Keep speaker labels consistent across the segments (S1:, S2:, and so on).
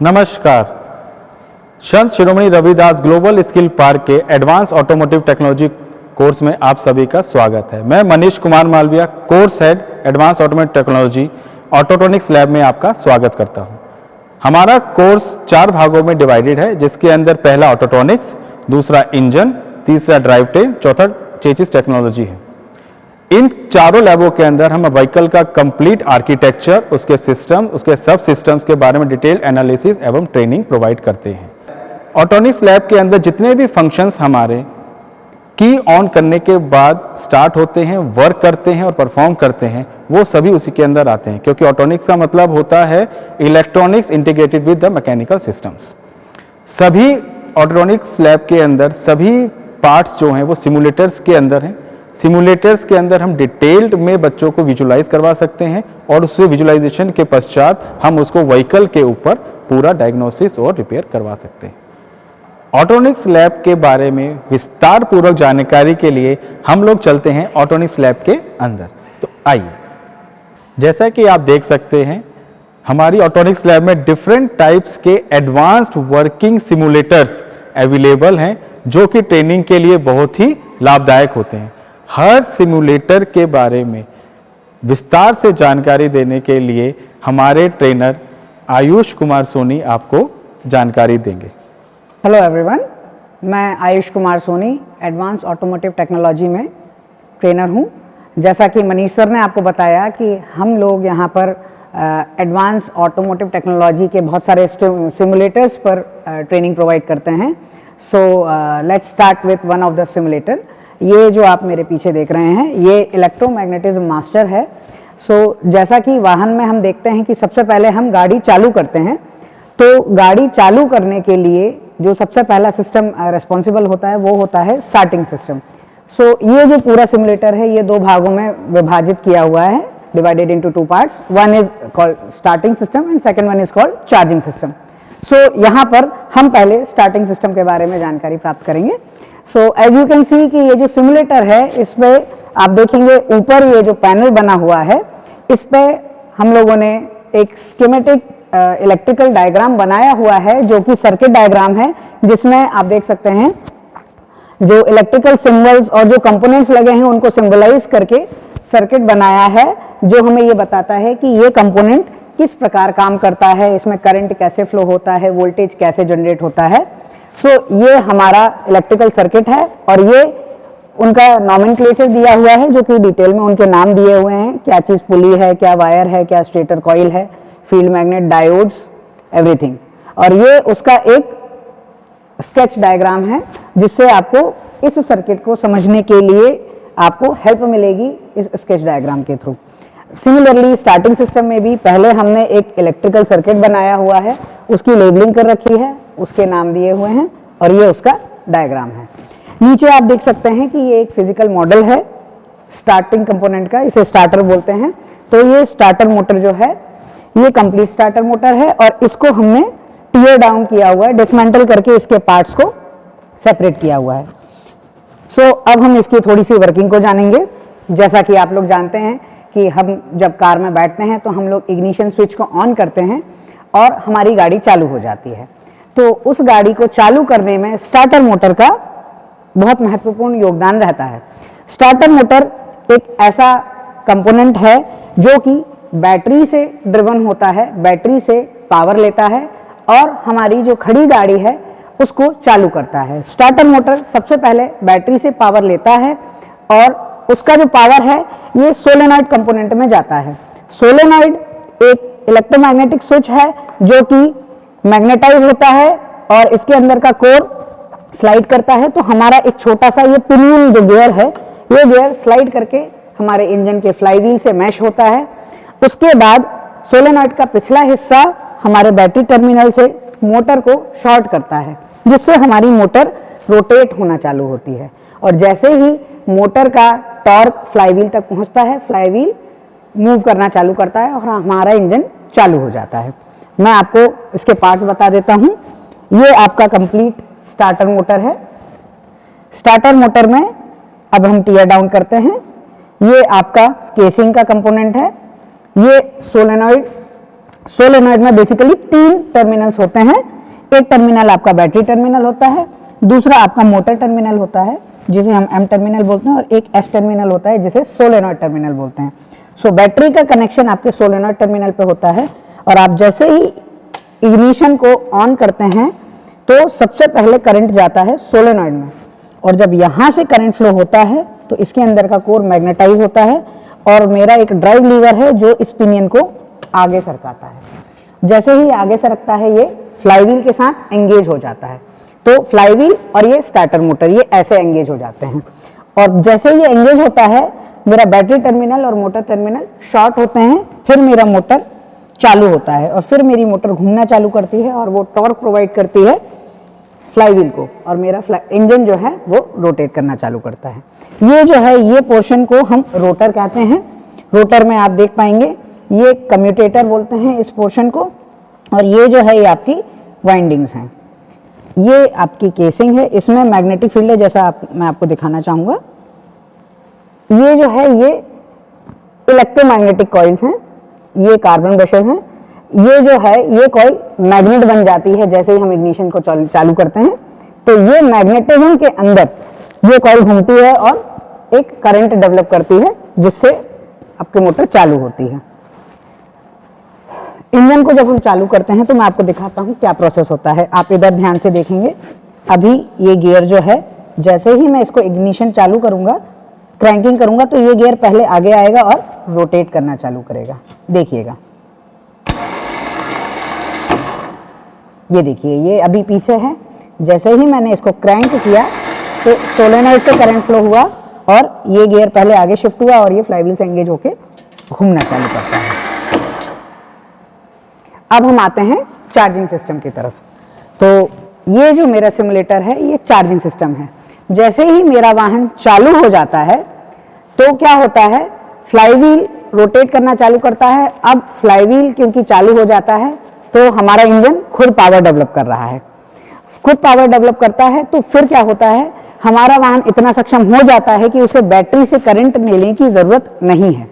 S1: नमस्कार। Sant Shiromani Ravidas global skill park के advance automotive technology course में आप सभी का स्वागत है। मैं Manish Kumar Malviya, course head advance automotive technology autotronics lab में आपका स्वागत करता हूं। हमारा कोर्स 4 भागों में डिवाइडेड है, जिसके अंदर पहला ऑटोट्रॉनिक्स, दूसरा इंजन, तीसरा ड्राइव ट्रेन, चौथा चेसिस टेक्नोलॉजी है। इन चारों लैबों के अंदर हम व्हीकल का कंप्लीट आर्किटेक्चर, उसके सिस्टम, उसके सब सिस्टम्स के बारे में डिटेल एनालिसिस एवं ट्रेनिंग प्रोवाइड करते हैं। ऑटोनिक्स लैब के अंदर जितने भी फंक्शंस हमारे की ऑन करने के बाद स्टार्ट होते हैं, वर्क करते हैं और परफॉर्म करते हैं, वो सभी उसी के अंदर आते हैं, क्योंकि ऑटोनिक्स का मतलब होता है electronics integrated with the mechanical systems. सभी ऑटोनिक्स लैब के अंदर सभी पार्ट्स जो हैं वो सिमुलेटर्स के अंदर हैं। सिमुलेटर्स के अंदर हम डिटेल्ड में बच्चों को विजुलाइज करवा सकते हैं और उससे विजुलाइजेशन के पश्चात हम उसको व्हीकल के ऊपर पूरा डायग्नोसिस और रिपेयर करवा सकते हैं। ऑटोनिक्स लैब के बारे में विस्तार पूर्वक जानकारी के लिए हम लोग चलते हैं ऑटोनिक्स लैब के अंदर। तो आइए, जैसा कि आप देख सकते हैं, हमारी ऑटोनिक्स लैब में डिफरेंट टाइप्स के एडवांस्ड वर्किंग सिमुलेटर्स अवेलेबल हैं, जो कि ट्रेनिंग के लिए बहुत ही लाभदायक होते हैं। हर सिमुलेटर के बारे में विस्तार से जानकारी देने के लिए हमारे ट्रेनर आयुष कुमार सोनी आपको जानकारी देंगे।
S2: हेलो एवरीवन, मैं Ayush Kumar Soni advance automotive technology में ट्रेनर हूं। जैसा कि मनीष सर ने आपको बताया कि हम लोग यहां पर एडवांस ऑटोमोटिव टेक्नोलॉजी के बहुत सारे सिमुलेटर्स पर ट्रेनिंग प्रोवाइड करते हैं। So let's start with one of the simulator. ये जो आप मेरे पीछे देख रहे हैं, ये इलेक्ट्रोमैग्नेटिज्म मास्टर है। सो जैसा कि वाहन में हम देखते हैं कि सबसे पहले हम गाड़ी चालू करते हैं, तो गाड़ी चालू करने के लिए जो सबसे पहला सिस्टम रिस्पॉन्सिबल होता है वो होता है स्टार्टिंग सिस्टम। सो ये जो पूरा सिमुलेटर है, ये 2 भागों में विभाजित किया हुआ है, divided into 2 parts. One is called starting system and second one is called charging system. So यहाँ पर हम पहले स्टार्टिंग सिस्टम के बारे में जानकारी प्राप्त करेंगे। So as you can see कि ये जो सिमुलेटर है, इसमें आप देखेंगे ऊपर ये जो पैनल बना हुआ है, इस पे हम लोगों ने एक स्कीमेटिक इलेक्ट्रिकल डायग्राम बनाया हुआ है, जो कि सर्किट डायग्राम है, जिसमें आप देख सकते हैं जो इलेक्ट्रिकल सिंबल्स और जो कंपोनेंट्स लगे हैं उनको सिंबलाइज करके सर्किट बनाया है, जो हमें ये बताता है कि ये कंपोनेंट किस प्रकार काम करता है, इसमें करंट कैसे फ्लो होता है, वोल्टेज कैसे जनरेट होता है। सो ये हमारा इलेक्ट्रिकल सर्किट है और ये उनका नॉमेनक्लेचर दिया हुआ है, जो कि डिटेल में उनके नाम दिए हुए हैं, क्या चीज़ पुली है, क्या वायर है, क्या स्टेटर कॉइल है, फील्ड मैग्नेट, डायोड्स, एवरीथिंग। और ये उसका एक स्केच डायग्राम है, जिससे आपको इस सर्किट को समझने के लिए आपको हेल्प मिलेगी इस स्केच डायग्राम के थ्रू। सिमिलरली स्टार्टिंग सिस्टम में भी पहले हमने एक इलेक्ट्रिकल सर्किट बनाया हुआ है, उसकी लेबलिंग कर रखी है, उसके नाम दिए हुए हैं और ये उसका डायग्राम है। नीचे आप देख सकते हैं कि ये एक फिजिकल मॉडल है स्टार्टिंग कंपोनेंट का, इसे स्टार्टर बोलते हैं। तो ये स्टार्टर मोटर जो है, ये कंप्लीट स्टार्टर मोटर है और इसको हमने टीयर डाउन किया हुआ है, डिसमेंटल करके इसके पार्ट्स को सेपरेट किया हुआ है। सो अब हम इसकी थोड़ी सी वर्किंग को जानेंगे। जैसा कि आप लोग जानते हैं कि हम जब कार में बैठते हैं तो हम लोग इग्निशन स्विच को ऑन करते हैं और हमारी गाड़ी चालू हो जाती है। तो उस गाड़ी को चालू करने में स्टार्टर मोटर का बहुत महत्वपूर्ण योगदान रहता है। स्टार्टर मोटर एक ऐसा कंपोनेंट है जो कि बैटरी से ड्रिवन होता है, बैटरी से पावर लेता है और हमारी जो खड़ी गाड़ी है उसको चालू करता है। स्टार्टर मोटर सबसे पहले बैटरी से पावर लेता है और उसका जो पावर है ये सोलेनॉइड कंपोनेंट में जाता है। सोलेनॉइड एक इलेक्ट्रोमैग्नेटिक स्विच है जो कि मैग्नेटाइज होता है और इसके अंदर का कोर स्लाइड करता है, तो हमारा एक छोटा सा ये पिनियन जो गियर है, ये गियर स्लाइड करके हमारे इंजन के फ्लाईव्हील से मैश होता है। उसके बाद सोलेनॉइड का पिछला हिस्सा हमारे बैटरी टर्मिनल से मोटर को शॉर्ट करता है, जिससे हमारी मोटर रोटेट होना चालू होती है। और जैसे ही मोटर का टॉर्क फ्लाईव्हील तक पहुंचता है, फ्लाईव्हील मूव करना चालू करता है और हमारा इंजन चालू हो जाता है। मैं आपको इसके पार्ट्स बता देता हूं। ये आपका कंप्लीट स्टार्टर मोटर है। स्टार्टर मोटर में अब हम टीयर डाउन करते हैं। ये आपका केसिंग का कंपोनेंट है। ये सोलेनॉइड सोलेनॉइड में बेसिकली 3 टर्मिनल्स होते हैं। एक टर्मिनल आपका बैटरी टर्मिनल होता है, दूसरा आपका मोटर टर्मिनल होता है जिसे हम एम टर्मिनल बोलते हैं, और एक एस टर्मिनल होता है जिसे सोलेनॉइड टर्मिनल बोलते हैं। सो बैटरी का कनेक्शन आपके सोलेनॉइड टर्मिनल पे होता है, और आप जैसे ही इग्निशन को ऑन करते हैं तो सबसे पहले करंट जाता है सोलेनॉइड में, और जब यहाँ से करंट फ्लो होता है तो इसके अंदर का कोर मैग्नेटाइज होता है, और मेरा एक ड्राइव लीवर है जो इस पिनियन को आगे सरकाता है। जैसे ही आगे सरकता है ये फ्लाईव्हील के साथ एंगेज हो जाता है, तो फ्लाईव्हील और ये स्टार्टर मोटर ये ऐसे एंगेज हो जाते हैं, और जैसे ये एंगेज होता है मेरा बैटरी टर्मिनल और मोटर टर्मिनल शॉर्ट होते हैं, फिर मेरा मोटर चालू होता है, और फिर मेरी मोटर घूमना चालू करती है और वो टॉर्क प्रोवाइड करती है फ्लाईव्हील को, और मेरा इंजन जो है वो रोटेट करना चालू करता है। ये जो है ये पोर्शन को हम रोटर कहते हैं। रोटर में आप देख पाएंगे ये कम्यूटेटर बोलते हैं इस पोर्शन को, और ये जो है ये आपकी वाइंडिंग्स हैं। ये आपकी केसिंग है, इसमें मैग्नेटिक फील्ड है, जैसा मैं आपको दिखाना चाहूँगा। ये जो है ये इलेक्ट्रोमैग्नेटिक कॉइल्स हैं, ये कार्बन ब्रशेस हैं। ये जो है ये कॉइल मैग्नेट बन जाती है जैसे ही हम इग्निशन को चालू करते हैं, तो ये मैग्नेटिज्म के अंदर ये कॉइल घूमती है और एक करंट डेवलप करती है जिससे आपकी मोटर चालू होती है। इंजन को जब हम चालू करते हैं तो मैं आपको दिखाता हूँ क्या प्रोसेस होता है। आप इधर ध्यान से देखेंगे, अभी ये गियर जो है जैसे ही मैं इसको इग्निशन चालू करूंगा, क्रैंकिंग करूंगा, तो ये गियर पहले आगे आएगा और रोटेट करना चालू करेगा। देखिएगा, ये देखिए ये अभी पीछे है। जैसे ही मैंने इसको क्रैंक किया तो सोलेनॉइड से करंट फ्लो हुआ और ये गियर पहले आगे शिफ्ट हुआ और ये फ्लाईव्हील से एंगेज होके घूमना चालू करता है। अब हम आते हैं चार्जिंग सिस्टम की तरफ। तो ये जो मेरा सिमुलेटर है ये चार्जिंग सिस्टम है। जैसे ही मेरा वाहन चालू हो जाता है तो क्या होता है, फ्लाईव्हील रोटेट करना चालू करता है। अब फ्लाईव्हील क्योंकि चालू हो जाता है तो हमारा इंजन खुद पावर डेवलप कर रहा है। खुद पावर डेवलप करता है तो फिर क्या होता है, हमारा वाहन इतना सक्षम हो जाता है कि उसे बैटरी से करंट लेने की जरूरत नहीं है।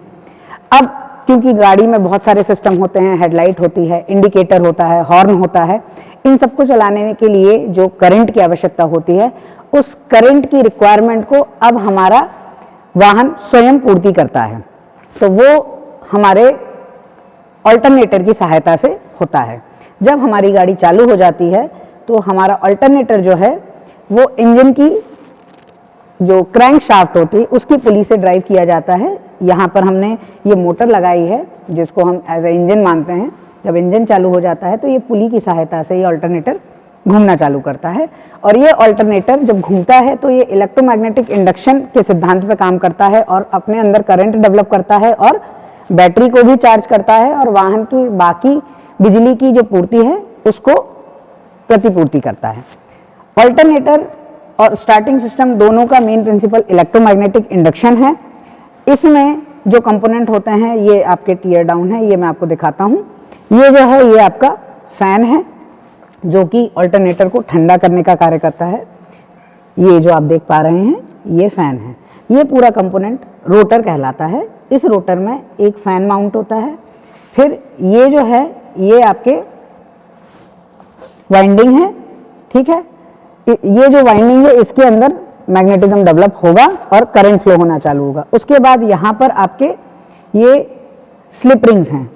S2: अब क्योंकि गाड़ी में बहुत सारे सिस्टम होते हैं, हेडलाइट होती है, इंडिकेटर होता है, हॉर्न होता है, इन सबको चलाने के लिए जो करंट की आवश्यकता होती है, उस करंट की रिक्वायरमेंट को अब हमारा वाहन स्वयं पूर्ति करता है। तो वो हमारे अल्टरनेटर की सहायता से होता है। जब हमारी गाड़ी चालू हो जाती है तो हमारा अल्टरनेटर जो है वो इंजन की जो क्रैंक शाफ्ट होती है उसकी पुली से ड्राइव किया जाता है। यहाँ पर हमने ये मोटर लगाई है जिसको हम एज ए इंजन मानते हैं। जब इंजन चालू हो जाता है तो ये पुली की सहायता से ये अल्टरनेटर घूमना चालू करता है, और ये अल्टरनेटर जब घूमता है तो ये इलेक्ट्रोमैग्नेटिक इंडक्शन के सिद्धांत पे काम करता है और अपने अंदर करंट डेवलप करता है और बैटरी को भी चार्ज करता है और वाहन की बाकी बिजली की जो पूर्ति है उसको प्रतिपूर्ति करता है। अल्टरनेटर और स्टार्टिंग सिस्टम दोनों का मेन प्रिंसिपल इलेक्ट्रोमैग्नेटिक इंडक्शन है। इसमें जो कंपोनेंट होते हैं ये आपके टीयर डाउन है, ये मैं आपको दिखाता हूँ। ये जो है ये आपका फैन है जो कि अल्टरनेटर को ठंडा करने का कार्य करता है। ये जो आप देख पा रहे हैं ये फैन है। ये पूरा कंपोनेंट रोटर कहलाता है। इस रोटर में एक फैन माउंट होता है। फिर ये जो है ये आपके वाइंडिंग है, ठीक है। ये जो वाइंडिंग है इसके अंदर मैग्नेटिज्म डेवलप होगा और करंट फ्लो होना चालू होगा। उसके बाद यहाँ पर आपके ये स्लिप रिंग्स हैं,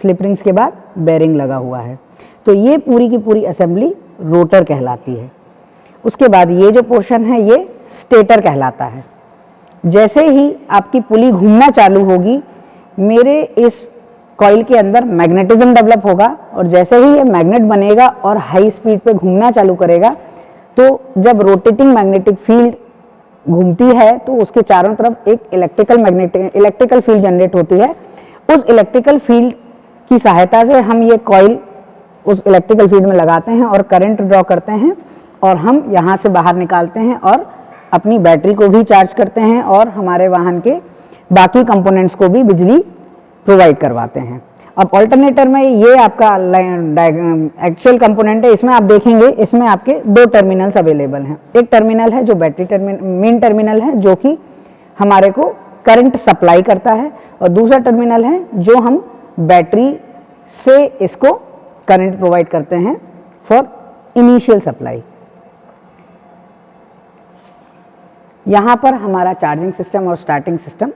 S2: स्लिप रिंग्स के बाद बेरिंग लगा हुआ है। तो ये पूरी की पूरी असेंबली रोटर कहलाती है। उसके बाद ये जो पोर्शन है ये स्टेटर कहलाता है। जैसे ही आपकी पुली घूमना चालू होगी मेरे इस कॉइल के अंदर मैग्नेटिज्म डेवलप होगा, और जैसे ही ये मैग्नेट बनेगा और हाई स्पीड पे घूमना चालू करेगा तो जब रोटेटिंग मैग्नेटिक फील्ड घूमती है तो उसके चारों तरफ एक इलेक्ट्रिकल फील्ड जनरेट होती है। उस इलेक्ट्रिकल फील्ड की सहायता से हम ये कॉइल उस इलेक्ट्रिकल फील्ड में लगाते हैं और करंट ड्रॉ करते हैं, और हम यहाँ से बाहर निकालते हैं और अपनी बैटरी को भी चार्ज करते हैं और हमारे वाहन के बाकी कंपोनेंट्स को भी बिजली प्रोवाइड करवाते हैं। अब अल्टरनेटर में ये आपका एक्चुअल कंपोनेंट है। इसमें आप देखेंगे इसमें आपके 2 टर्मिनल्स अवेलेबल हैं। एक टर्मिनल है जो बैटरी मेन टर्मिनल है जो कि हमारे को करंट सप्लाई करता है, और दूसरा टर्मिनल है जो हम बैटरी से इसको करंट प्रोवाइड करते हैं फॉर इनिशियल सप्लाई। यहाँ पर हमारा चार्जिंग सिस्टम और स्टार्टिंग सिस्टम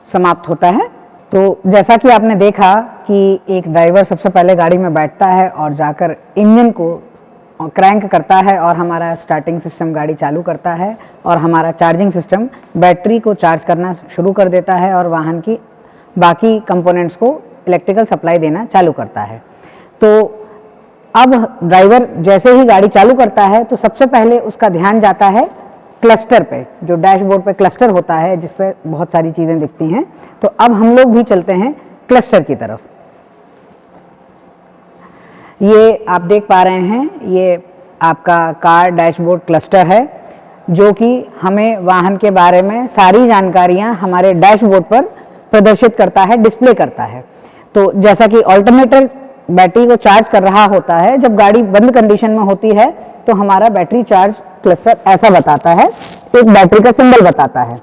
S2: समाप्त होता है। तो जैसा कि आपने देखा कि एक ड्राइवर सबसे पहले गाड़ी में बैठता है और जाकर इंजन को क्रैंक करता है और हमारा स्टार्टिंग सिस्टम गाड़ी चालू करता है और हमारा चार्जिंग सिस्टम बैटरी को चार्ज करना शुरू कर देता है और वाहन की बाकी कंपोनेंट्स को इलेक्ट्रिकल सप्लाई देना चालू करता है। तो अब ड्राइवर जैसे ही गाड़ी चालू करता है तो सबसे पहले उसका ध्यान जाता है क्लस्टर पे, जो डैशबोर्ड पे क्लस्टर होता है जिस पे बहुत सारी चीज़ें दिखती हैं। तो अब हम लोग भी चलते हैं क्लस्टर की तरफ। ये आप देख पा रहे हैं, ये आपका कार डैशबोर्ड क्लस्टर है जो कि हमें वाहन के बारे में सारी जानकारियां हमारे डैशबोर्ड पर प्रदर्शित करता है, डिस्प्ले करता है। तो जैसा कि ऑल्टरनेटर बैटरी को चार्ज कर रहा होता है, जब गाड़ी बंद कंडीशन में होती है तो हमारा बैटरी चार्ज क्लस्टर ऐसा बताता है, एक बैटरी का सिंबल बताता है।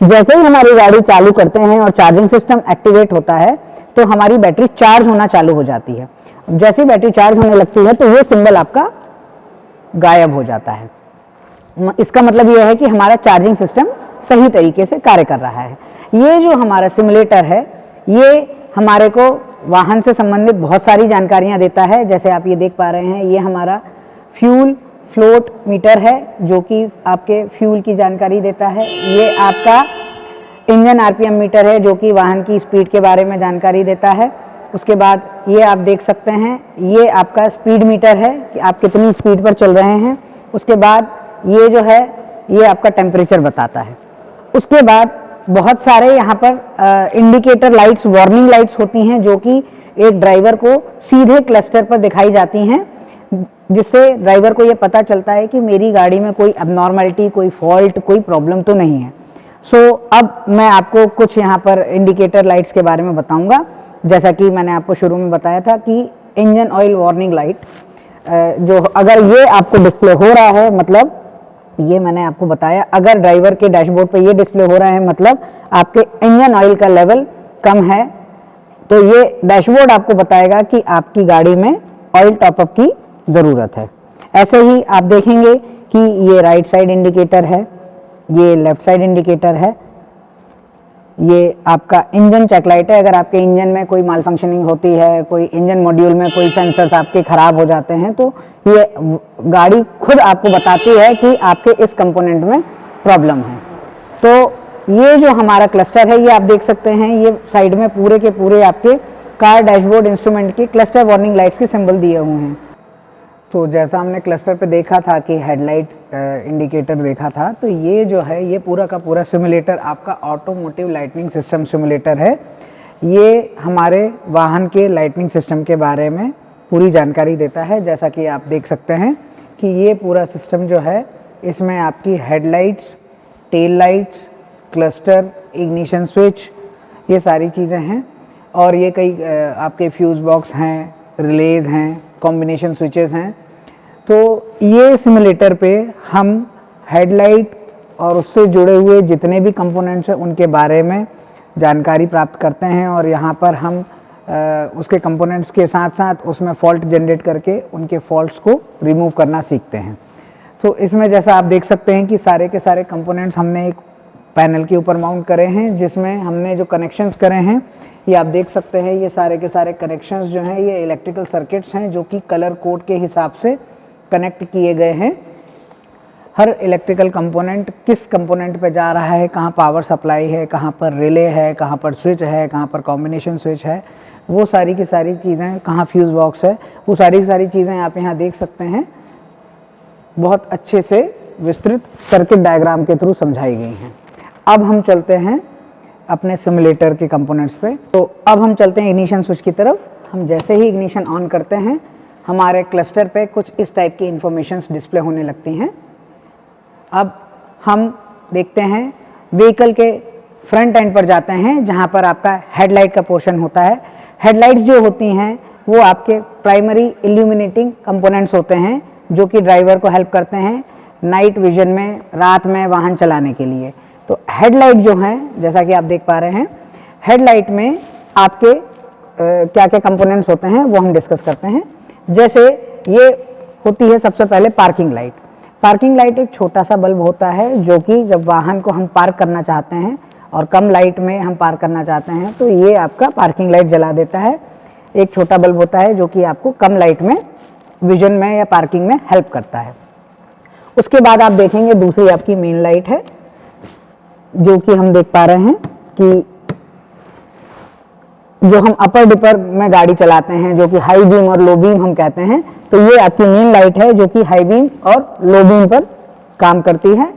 S2: जैसे ही हमारी गाड़ी चालू करते हैं और चार्जिंग सिस्टम एक्टिवेट होता है तो हमारी बैटरी चार्ज होना चालू हो जाती है। जैसे ही बैटरी चार्ज होने लगती है तो ये सिंबल आपका गायब हो जाता है। इसका मतलब यह है कि हमारा चार्जिंग सिस्टम सही तरीके से कार्य कर रहा है। ये जो हमारा सिमुलेटर है ये हमारे को वाहन से संबंधित बहुत सारी जानकारियां देता है। जैसे आप ये देख पा रहे हैं, ये हमारा फ्यूल फ्लोट मीटर है जो कि आपके फ्यूल की जानकारी देता है। ये आपका इंजन आरपीएम मीटर है जो कि वाहन की स्पीड के बारे में जानकारी देता है। उसके बाद ये आप देख सकते हैं, ये आपका स्पीड मीटर है कि आप कितनी स्पीड पर चल रहे हैं। उसके बाद ये जो है ये आपका टेम्परेचर बताता है। उसके बाद बहुत सारे यहाँ पर इंडिकेटर लाइट्स, वार्निंग लाइट्स होती हैं जो कि एक ड्राइवर को सीधे क्लस्टर पर दिखाई जाती हैं, जिससे ड्राइवर को ये पता चलता है कि मेरी गाड़ी में कोई अबनॉर्मलिटी, कोई फॉल्ट, कोई प्रॉब्लम तो नहीं है। अब मैं आपको कुछ यहाँ पर इंडिकेटर लाइट्स के बारे में बताऊंगा। जैसा कि मैंने आपको शुरू में बताया था कि इंजन ऑयल वार्निंग लाइट, जो अगर ये आपको डिस्प्ले हो रहा है, मतलब ये मैंने आपको बताया, अगर ड्राइवर के डैशबोर्ड पे ये डिस्प्ले हो रहा है मतलब आपके इंजन ऑयल का लेवल कम है, तो ये डैशबोर्ड आपको बताएगा कि आपकी गाड़ी में ऑयल टॉपअप की ज़रूरत है। ऐसे ही आप देखेंगे कि ये राइट साइड इंडिकेटर है, ये लेफ्ट साइड इंडिकेटर है, ये आपका इंजन चेक लाइट है। अगर आपके इंजन में कोई माल फंक्शनिंग होती है, कोई इंजन मॉड्यूल में कोई सेंसर्स आपके ख़राब हो जाते हैं, तो ये गाड़ी खुद आपको बताती है कि आपके इस कंपोनेंट में प्रॉब्लम है। तो ये जो हमारा क्लस्टर है, ये आप देख सकते हैं, ये साइड में पूरे के पूरे आपके कार डैशबोर्ड इंस्ट्रूमेंट की क्लस्टर वार्निंग लाइट्स के सिंबल दिए हुए हैं। तो जैसा हमने क्लस्टर पे देखा था कि हेडलाइट इंडिकेटर देखा था, तो ये जो है ये पूरा का पूरा सिमुलेटर आपका ऑटोमोटिव लाइटनिंग सिस्टम सिमुलेटर है। ये हमारे वाहन के लाइटनिंग सिस्टम के बारे में पूरी जानकारी देता है। जैसा कि आप देख सकते हैं कि ये पूरा सिस्टम जो है, इसमें आपकी headlights, tail lights, cluster, ignition switch, ये सारी चीज़ें हैं। और ये कई आपके फ्यूज़ बॉक्स हैं, रिलेज हैं, कॉम्बिनेशन स्विचेस हैं। तो ये सिमुलेटर पे हम हेडलाइट और उससे जुड़े हुए जितने भी कंपोनेंट्स हैं उनके बारे में जानकारी प्राप्त करते हैं, और यहाँ पर हम उसके कंपोनेंट्स के साथ साथ उसमें फॉल्ट जनरेट करके उनके फॉल्ट्स को रिमूव करना सीखते हैं। तो इसमें जैसा आप देख सकते हैं कि सारे के सारे कंपोनेंट्स हमने एक पैनल के ऊपर माउंट करे हैं, जिसमें हमने जो कनेक्शंस करे हैं ये आप देख सकते हैं। ये सारे के सारे कनेक्शंस जो हैं ये इलेक्ट्रिकल सर्किट्स हैं जो कि कलर कोड के हिसाब से कनेक्ट किए गए हैं। हर इलेक्ट्रिकल कंपोनेंट किस कंपोनेंट पे जा रहा है, कहाँ पावर सप्लाई है, कहाँ पर रिले है, कहाँ पर स्विच है, कहाँ पर कॉम्बिनेशन स्विच है, वो सारी की सारी चीज़ें, कहाँ फ्यूज़ बॉक्स है, वो सारी की सारी चीज़ें आप यहाँ देख सकते हैं। बहुत अच्छे से विस्तृत सर्किट डायग्राम के थ्रू समझाई गई हैं। अब हम चलते हैं अपने सिमुलेटर के कंपोनेंट्स पे। तो अब हम चलते हैं इग्निशन स्विच की तरफ। हम जैसे ही इग्निशन ऑन करते हैं हमारे क्लस्टर पे कुछ इस टाइप की इंफॉर्मेशंस डिस्प्ले होने लगती हैं। अब हम देखते हैं व्हीकल के फ्रंट एंड पर जाते हैं जहां पर आपका हेडलाइट का पोर्शन होता है। हेडलाइट्स जो होती हैं वो आपके प्राइमरी इल्यूमिनेटिंग कंपोनेंट्स होते हैं जो कि ड्राइवर को हेल्प करते हैं नाइट विजन में, रात में वाहन चलाने के लिए। तो हेडलाइट जो हैं, जैसा कि आप देख पा रहे हैं, हेडलाइट में आपके क्या क्या कंपोनेंट्स होते हैं वो हम डिस्कस करते हैं। जैसे ये होती है सबसे पहले पार्किंग लाइट। पार्किंग लाइट एक छोटा सा बल्ब होता है जो कि जब वाहन को हम पार्क करना चाहते हैं और कम लाइट में हम पार्क करना चाहते हैं तो ये आपका पार्किंग लाइट जला देता है। एक छोटा बल्ब होता है जो कि आपको कम लाइट में विजन में या पार्किंग में हेल्प करता है। उसके बाद आप देखेंगे दूसरी आपकी मेन लाइट है जो कि हम देख पा रहे हैं कि जो हम अपर डिपर में गाड़ी चलाते हैं जो कि हाई बीम और लो बीम हम कहते हैं, तो ये आपकी मेन लाइट है जो कि हाई बीम और लो बीम पर काम करती है।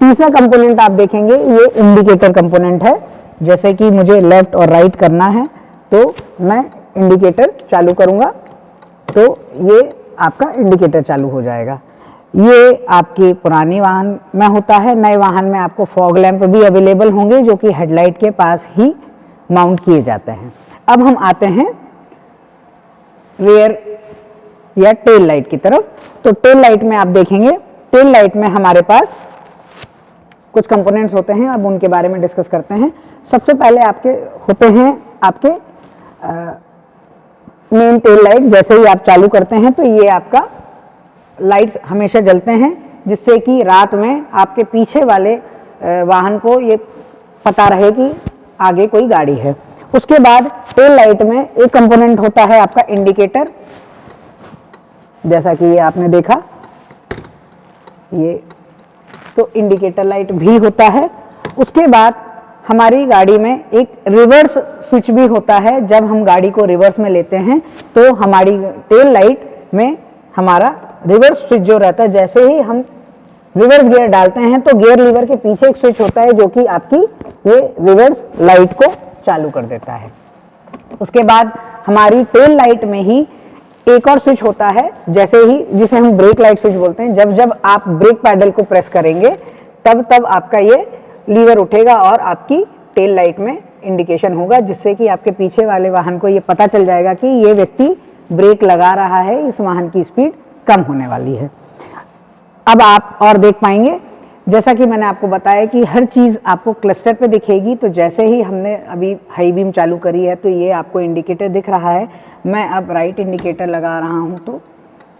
S2: तीसरा कंपोनेंट आप देखेंगे ये इंडिकेटर कंपोनेंट है। जैसे कि मुझे लेफ्ट और राइट करना है तो मैं इंडिकेटर चालू करूंगा तो ये आपका इंडिकेटर चालू हो जाएगा। ये आपके पुरानी वाहन में होता है। नए वाहन में आपको फॉग लैंप भी अवेलेबल होंगे जो कि हेडलाइट के पास ही माउंट किए जाते हैं। अब हम आते हैं रियर या टेल लाइट की तरफ। तो टेल लाइट में आप देखेंगे, टेल लाइट में हमारे पास कुछ कंपोनेंट्स होते हैं, अब उनके बारे में डिस्कस करते हैं। सबसे पहले आपके होते हैं आपके मेन टेल लाइट। जैसे ही आप चालू करते हैं तो ये आपका लाइट्स हमेशा जलते हैं जिससे कि रात में आपके पीछे वाले वाहन को ये पता रहे कि आगे कोई गाड़ी है। उसके बाद टेल लाइट में एक कंपोनेंट होता है आपका इंडिकेटर। जैसा कि ये आपने देखा, ये तो इंडिकेटर लाइट भी होता है। उसके बाद हमारी गाड़ी में एक रिवर्स स्विच भी होता है। जब हम गाड़ी को रिवर्स में लेते हैं तो हमारी टेल लाइट में हमारा रिवर्स स्विच जो रहता है, जैसे ही हम रिवर्स गियर डालते हैं तो गियर लीवर के पीछे एक स्विच होता है जो कि आपकी ये रिवर्स लाइट को चालू कर देता है। उसके बाद हमारी टेल लाइट में ही एक और स्विच होता है, जैसे ही जिसे हम ब्रेक लाइट स्विच बोलते हैं। जब जब आप ब्रेक पैडल को प्रेस करेंगे तब तब आपका ये लीवर उठेगा और आपकी टेल लाइट में इंडिकेशन होगा जिससे कि आपके पीछे वाले वाहन को ये पता चल जाएगा कि ये व्यक्ति ब्रेक लगा रहा है, इस वाहन की स्पीड कम होने वाली है। अब आप और देख पाएंगे, जैसा कि मैंने आपको बताया कि हर चीज़ आपको क्लस्टर पे दिखेगी। तो जैसे ही हमने अभी हाई बीम चालू करी है तो ये आपको इंडिकेटर दिख रहा है। मैं अब राइट इंडिकेटर लगा रहा हूँ तो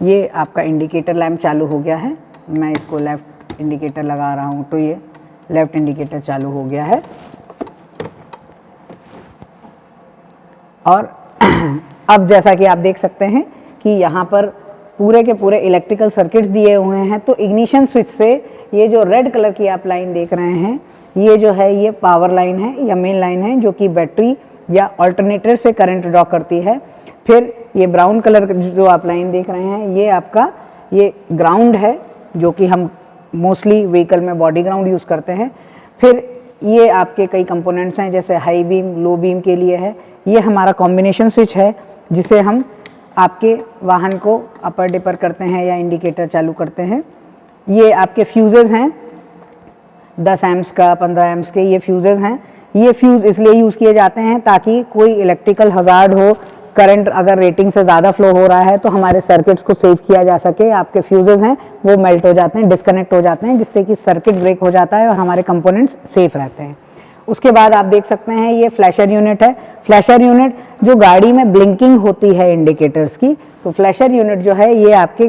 S2: ये आपका इंडिकेटर लैंप चालू हो गया है। मैं इसको लेफ्ट इंडिकेटर लगा रहा हूँ तो ये लेफ्ट इंडिकेटर चालू हो गया है। और अब जैसा कि आप देख सकते हैं कि यहाँ पर पूरे के पूरे इलेक्ट्रिकल सर्किट्स दिए हुए हैं। तो इग्निशन स्विच से ये जो रेड कलर की आप लाइन देख रहे हैं, ये जो है ये पावर लाइन है या मेन लाइन है जो कि बैटरी या अल्टरनेटर से करंट ड्रॉ करती है। फिर ये ब्राउन कलर जो आप लाइन देख रहे हैं ये आपका ये ग्राउंड है जो कि हम मोस्टली व्हीकल में बॉडी ग्राउंड यूज़ करते हैं। फिर ये आपके कई कंपोनेंट्स हैं जैसे हाई बीम, लो बीम के लिए है। ये हमारा कॉम्बिनेशन स्विच है जिसे हम आपके वाहन को अपर डिपर करते हैं या इंडिकेटर चालू करते हैं। ये आपके फ्यूजेस हैं 10 एम्प्स का, 15 एम्प्स के ये फ्यूजेस हैं। ये फ्यूज़ इसलिए यूज़ किए जाते हैं ताकि कोई इलेक्ट्रिकल हजार्ड हो, करंट अगर रेटिंग से ज़्यादा फ्लो हो रहा है तो हमारे सर्किट्स को सेव किया जा सके। आपके फ्यूजेस हैं वो मेल्ट हो जाते हैं, डिस्कनेक्ट हो जाते हैं जिससे कि सर्किट ब्रेक हो जाता है और हमारे कंपोनेंट्स सेफ रहते हैं। उसके बाद आप देख सकते हैं ये फ्लैशर यूनिट है। फ्लैशर यूनिट जो गाड़ी में ब्लिंकिंग होती है इंडिकेटर्स की, तो फ्लैशर यूनिट जो है ये आपके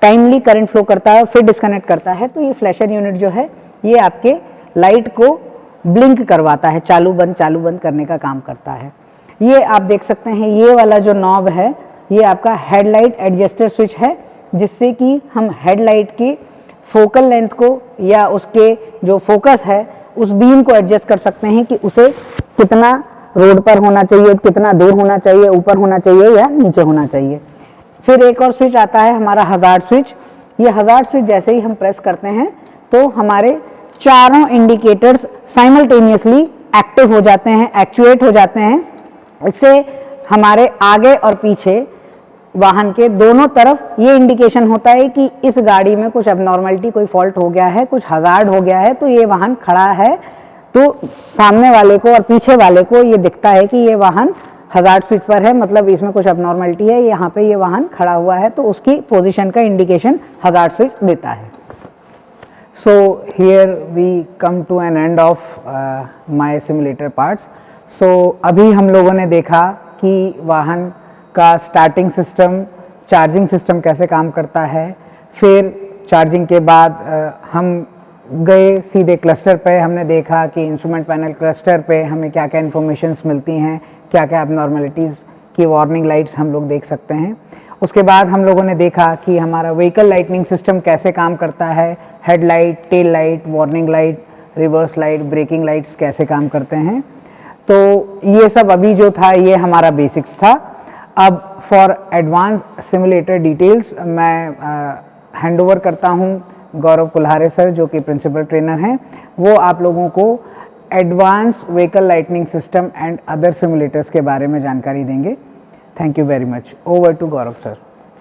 S2: टाइमली करंट फ्लो करता है और फिर डिस्कनेक्ट करता है। तो ये फ्लैशर यूनिट जो है ये आपके लाइट को ब्लिंक करवाता है, चालू बंद करने का काम करता है। ये आप देख सकते हैं ये वाला जो नॉब है ये आपका हेडलाइट एडजस्टर स्विच है जिससे कि हम हेडलाइट की फोकल लेंथ को या उसके जो फोकस है उस बीम को एडजस्ट कर सकते हैं कि उसे कितना रोड पर होना चाहिए, कितना दूर होना चाहिए, ऊपर होना चाहिए या नीचे होना चाहिए। फिर एक और स्विच आता है हमारा हजार्ड स्विच। ये हजार्ड स्विच जैसे ही हम प्रेस करते हैं तो हमारे चारों इंडिकेटर्स साइमल्टेनियसली एक्टिव हो जाते हैं, एक्चुएट हो जाते हैं। इससे हमारे आगे और पीछे वाहन के दोनों तरफ ये इंडिकेशन होता है कि इस गाड़ी में कुछ एबनॉर्मलिटी, कोई फॉल्ट हो गया है, कुछ हजार्ड हो गया है, तो ये वाहन खड़ा है। तो सामने वाले को और पीछे वाले को ये दिखता है कि ये वाहन हजार्ड स्विच पर है, मतलब इसमें कुछ एबनॉर्मलिटी है, यहाँ पे ये वाहन खड़ा हुआ है, तो उसकी पोजीशन का इंडिकेशन हजार्ड स्विच देता है। So here we come to an end of my simulator parts. So अभी हम लोगों ने देखा कि वाहन का स्टार्टिंग सिस्टम, चार्जिंग सिस्टम कैसे काम करता है। फिर चार्जिंग के बाद हम गए सीधे क्लस्टर पे, हमने देखा कि इंस्ट्रूमेंट पैनल क्लस्टर पे हमें क्या क्या इन्फॉर्मेशंस मिलती हैं, क्या क्या एबनॉर्मलिटीज़ की वार्निंग लाइट्स हम लोग देख सकते हैं। उसके बाद हम लोगों ने देखा कि हमारा व्हीकल लाइटनिंग सिस्टम कैसे काम करता है, headlight, tail light, warning light, reverse light, braking lights कैसे काम करते हैं। तो ये सब अभी जो था ये हमारा बेसिक्स था। अब फॉर एडवांस सिमुलेटर डिटेल्स मैं हैंड ओवर करता हूँ गौरव कुल्हारे सर, जो कि प्रिंसिपल ट्रेनर हैं। वो आप लोगों को advance vehicle lightning system and other simulators के बारे में जानकारी देंगे। Thank you very much. Over to Gaurav sir.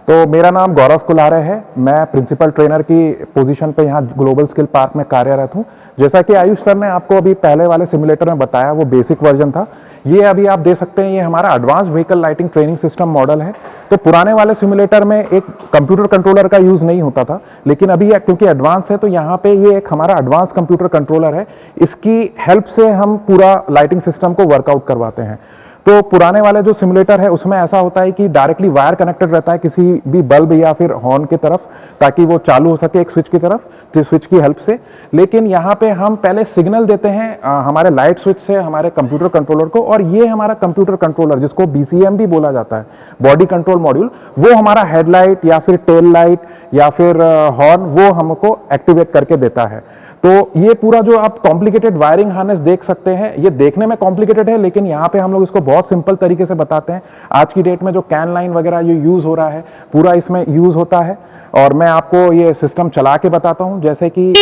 S3: तो मेरा नाम गौरव कुल्हारे है, मैं प्रिंसिपल ट्रेनर की पोजीशन पे यहाँ ग्लोबल स्किल पार्क में कार्यरत हूँ। जैसा कि आयुष सर ने आपको अभी पहले वाले सिमुलेटर में बताया, वो बेसिक वर्जन था। ये अभी आप देख सकते हैं, ये हमारा advance vehicle lighting training system model है। तो पुराने वाले सिमुलेटर में एक कंप्यूटर कंट्रोलर का यूज़ नहीं होता था, लेकिन अभी क्योंकि एडवांस है तो यहाँ पे ये एक हमारा एडवांस कंप्यूटर कंट्रोलर है। इसकी हेल्प से हम पूरा लाइटिंग सिस्टम को वर्कआउट करवाते हैं। तो पुराने वाले जो सिमुलेटर है उसमें ऐसा होता है कि डायरेक्टली वायर कनेक्टेड रहता है किसी भी बल्ब या फिर हॉर्न की तरफ, ताकि वो चालू हो सके एक स्विच की तरफ, तो स्विच की हेल्प से। लेकिन यहाँ पे हम पहले सिग्नल देते हैं हमारे लाइट स्विच से हमारे कंप्यूटर कंट्रोलर को, और ये हमारा कंप्यूटर कंट्रोलर, जिसको BCM भी बोला जाता है, बॉडी कंट्रोल मॉड्यूल, वो हमारा हेडलाइट या फिर टेल लाइट या फिर हॉर्न वो हमको एक्टिवेट करके देता है। तो ये पूरा जो आप कॉम्प्लिकेटेड वायरिंग हार्नेस देख सकते हैं, ये देखने में कॉम्प्लिकेटेड है, लेकिन यहाँ पे हम लोग इसको बहुत सिंपल तरीके से बताते हैं। आज की डेट में जो कैन लाइन वगैरह जो यूज हो रहा है, पूरा इसमें यूज होता है। और मैं आपको ये सिस्टम चला के बताता हूँ, जैसे कि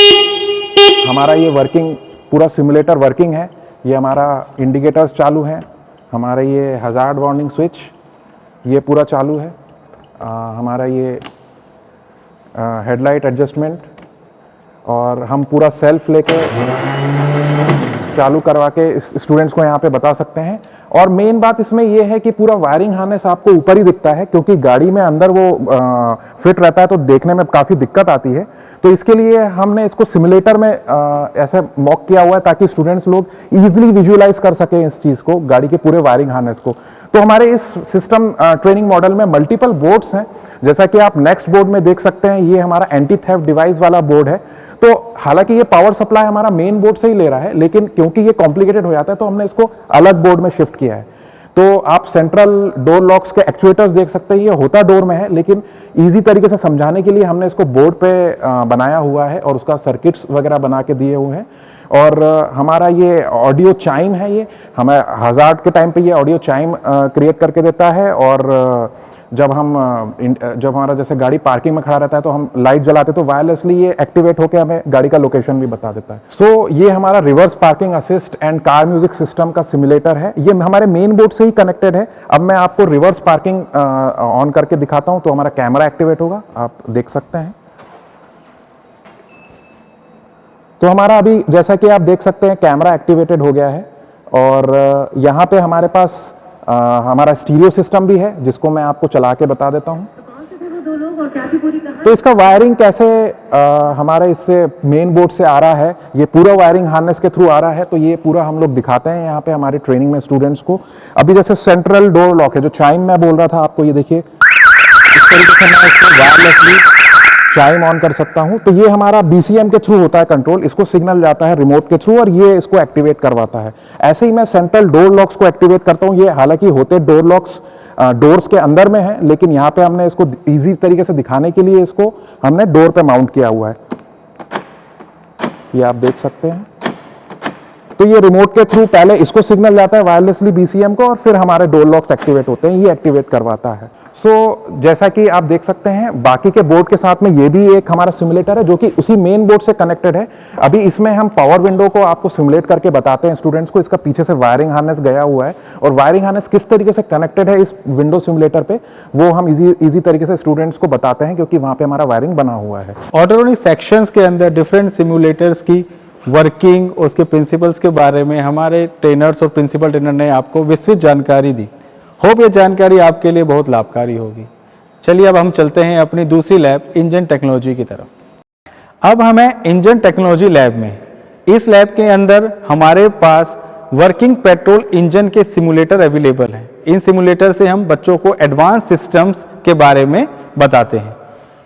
S3: हमारा ये वर्किंग, पूरा सिमुलेटर वर्किंग है। ये हमारा इंडिकेटर्स चालू है, हमारा ये हजार्ड वार्निंग स्विच ये पूरा चालू है, हमारा ये हेडलाइट एडजस्टमेंट, और हम पूरा सेल्फ लेके चालू करवा के स्टूडेंट्स को यहाँ पे बता सकते हैं। और मेन बात इसमें ये है कि पूरा वायरिंग हार्नेस आपको ऊपर ही दिखता है, क्योंकि गाड़ी में अंदर वो फिट रहता है तो देखने में काफ़ी दिक्कत आती है। तो इसके लिए हमने इसको सिमुलेटर में ऐसे मॉक किया हुआ है, ताकि स्टूडेंट्स लोग इजीली विजुअलाइज कर सकें इस चीज़ को, गाड़ी के पूरे वायरिंग हार्नेस को। तो हमारे इस सिस्टम ट्रेनिंग मॉडल में मल्टीपल बोर्ड्स हैं, जैसा कि आप नेक्स्ट बोर्ड में देख सकते हैं। ये हमारा एंटी थेफ्ट डिवाइस वाला बोर्ड है। तो हालांकि ये पावर सप्लाई हमारा मेन बोर्ड से ही ले रहा है, लेकिन क्योंकि ये कॉम्प्लिकेटेड हो जाता है तो हमने इसको अलग बोर्ड में शिफ्ट किया है। तो आप सेंट्रल डोर लॉक्स के एक्चुएटर्स देख सकते हैं, ये होता डोर में है, लेकिन इजी तरीके से समझाने के लिए हमने इसको बोर्ड पे बनाया हुआ है और उसका सर्किट्स वगैरह बना के दिए हुए हैं। और हमारा ये ऑडियो चाइम है, ये हमें हजार्ड के टाइम पे ये ऑडियो चाइम क्रिएट करके देता है। और जब हमारा जैसे गाड़ी पार्किंग में खड़ा रहता है तो हम लाइट जलाते तो वायरलेसली ये एक्टिवेट होकर हमें गाड़ी का लोकेशन भी बता देता है। सो ये हमारा reverse parking assist and car music system का सिमुलेटर है, ये हमारे मेन बोर्ड से ही कनेक्टेड है। अब मैं आपको रिवर्स पार्किंग ऑन करके दिखाता हूं तो हमारा कैमरा एक्टिवेट होगा, आप देख सकते हैं। तो हमारा अभी जैसा कि आप देख सकते हैं कैमरा एक्टिवेटेड हो गया है। और यहाँ पे हमारे पास हमारा स्टीरियो सिस्टम भी है, जिसको मैं आपको चला के बता देता हूँ। तो इसका वायरिंग कैसे हमारे इससे मेन बोर्ड से आ रहा है, ये पूरा वायरिंग हार्नेस के थ्रू आ रहा है। तो ये पूरा हम लोग दिखाते हैं यहाँ पे हमारी ट्रेनिंग में स्टूडेंट्स को। अभी जैसे सेंट्रल डोर लॉक है, जो चाइम मैं बोल रहा था आपको, ये देखिए इस तरीके से मैं इसको वायरलेसली चाइम ऑन कर सकता हूं। तो ये हमारा BCM के थ्रू होता है कंट्रोल, इसको सिग्नल जाता है रिमोट के थ्रू और ये इसको एक्टिवेट करवाता है। ऐसे ही मैं सेंट्रल डोर लॉक्स को एक्टिवेट करता हूं। ये हालांकि होते डोर लॉक्स डोर्स के अंदर में है, लेकिन यहाँ पे हमने इसको इजी तरीके से दिखाने के लिए इसको हमने डोर पे माउंट किया हुआ है, ये आप देख सकते हैं। तो ये रिमोट के थ्रू पहले इसको सिग्नल जाता है वायरलेसली BCM को, और फिर हमारे डोर लॉक्स एक्टिवेट होते हैं, ये एक्टिवेट करवाता है। सो जैसा कि आप देख सकते हैं बाकी के बोर्ड के साथ में ये भी एक हमारा सिमुलेटर है, जो कि उसी मेन बोर्ड से कनेक्टेड है। अभी इसमें हम पावर विंडो को आपको सिमुलेट करके बताते हैं स्टूडेंट्स को। इसका पीछे से वायरिंग हार्नेस गया हुआ है, और वायरिंग हार्नेस किस तरीके से कनेक्टेड है इस विंडो सिमुलेटर पे, वो हम इजी तरीके से स्टूडेंट्स को बताते हैं, क्योंकि वहां पे हमारा वायरिंग बना हुआ है।
S1: ऑटोनॉमिक सेक्शंस के अंदर डिफरेंट सिमुलेटर्स की वर्किंग, उसके प्रिंसिपल्स के बारे में हमारे ट्रेनर्स और प्रिंसिपल ट्रेनर ने आपको विस्तृत जानकारी दी। होप ये जानकारी आपके लिए बहुत लाभकारी होगी। चलिए अब हम चलते हैं अपनी दूसरी लैब इंजन टेक्नोलॉजी की तरफ। अब हमें इंजन टेक्नोलॉजी लैब में, इस लैब के अंदर हमारे पास वर्किंग पेट्रोल इंजन के सिमुलेटर अवेलेबल हैं। इन सिमुलेटर से हम बच्चों को एडवांस सिस्टम्स के बारे में बताते हैं।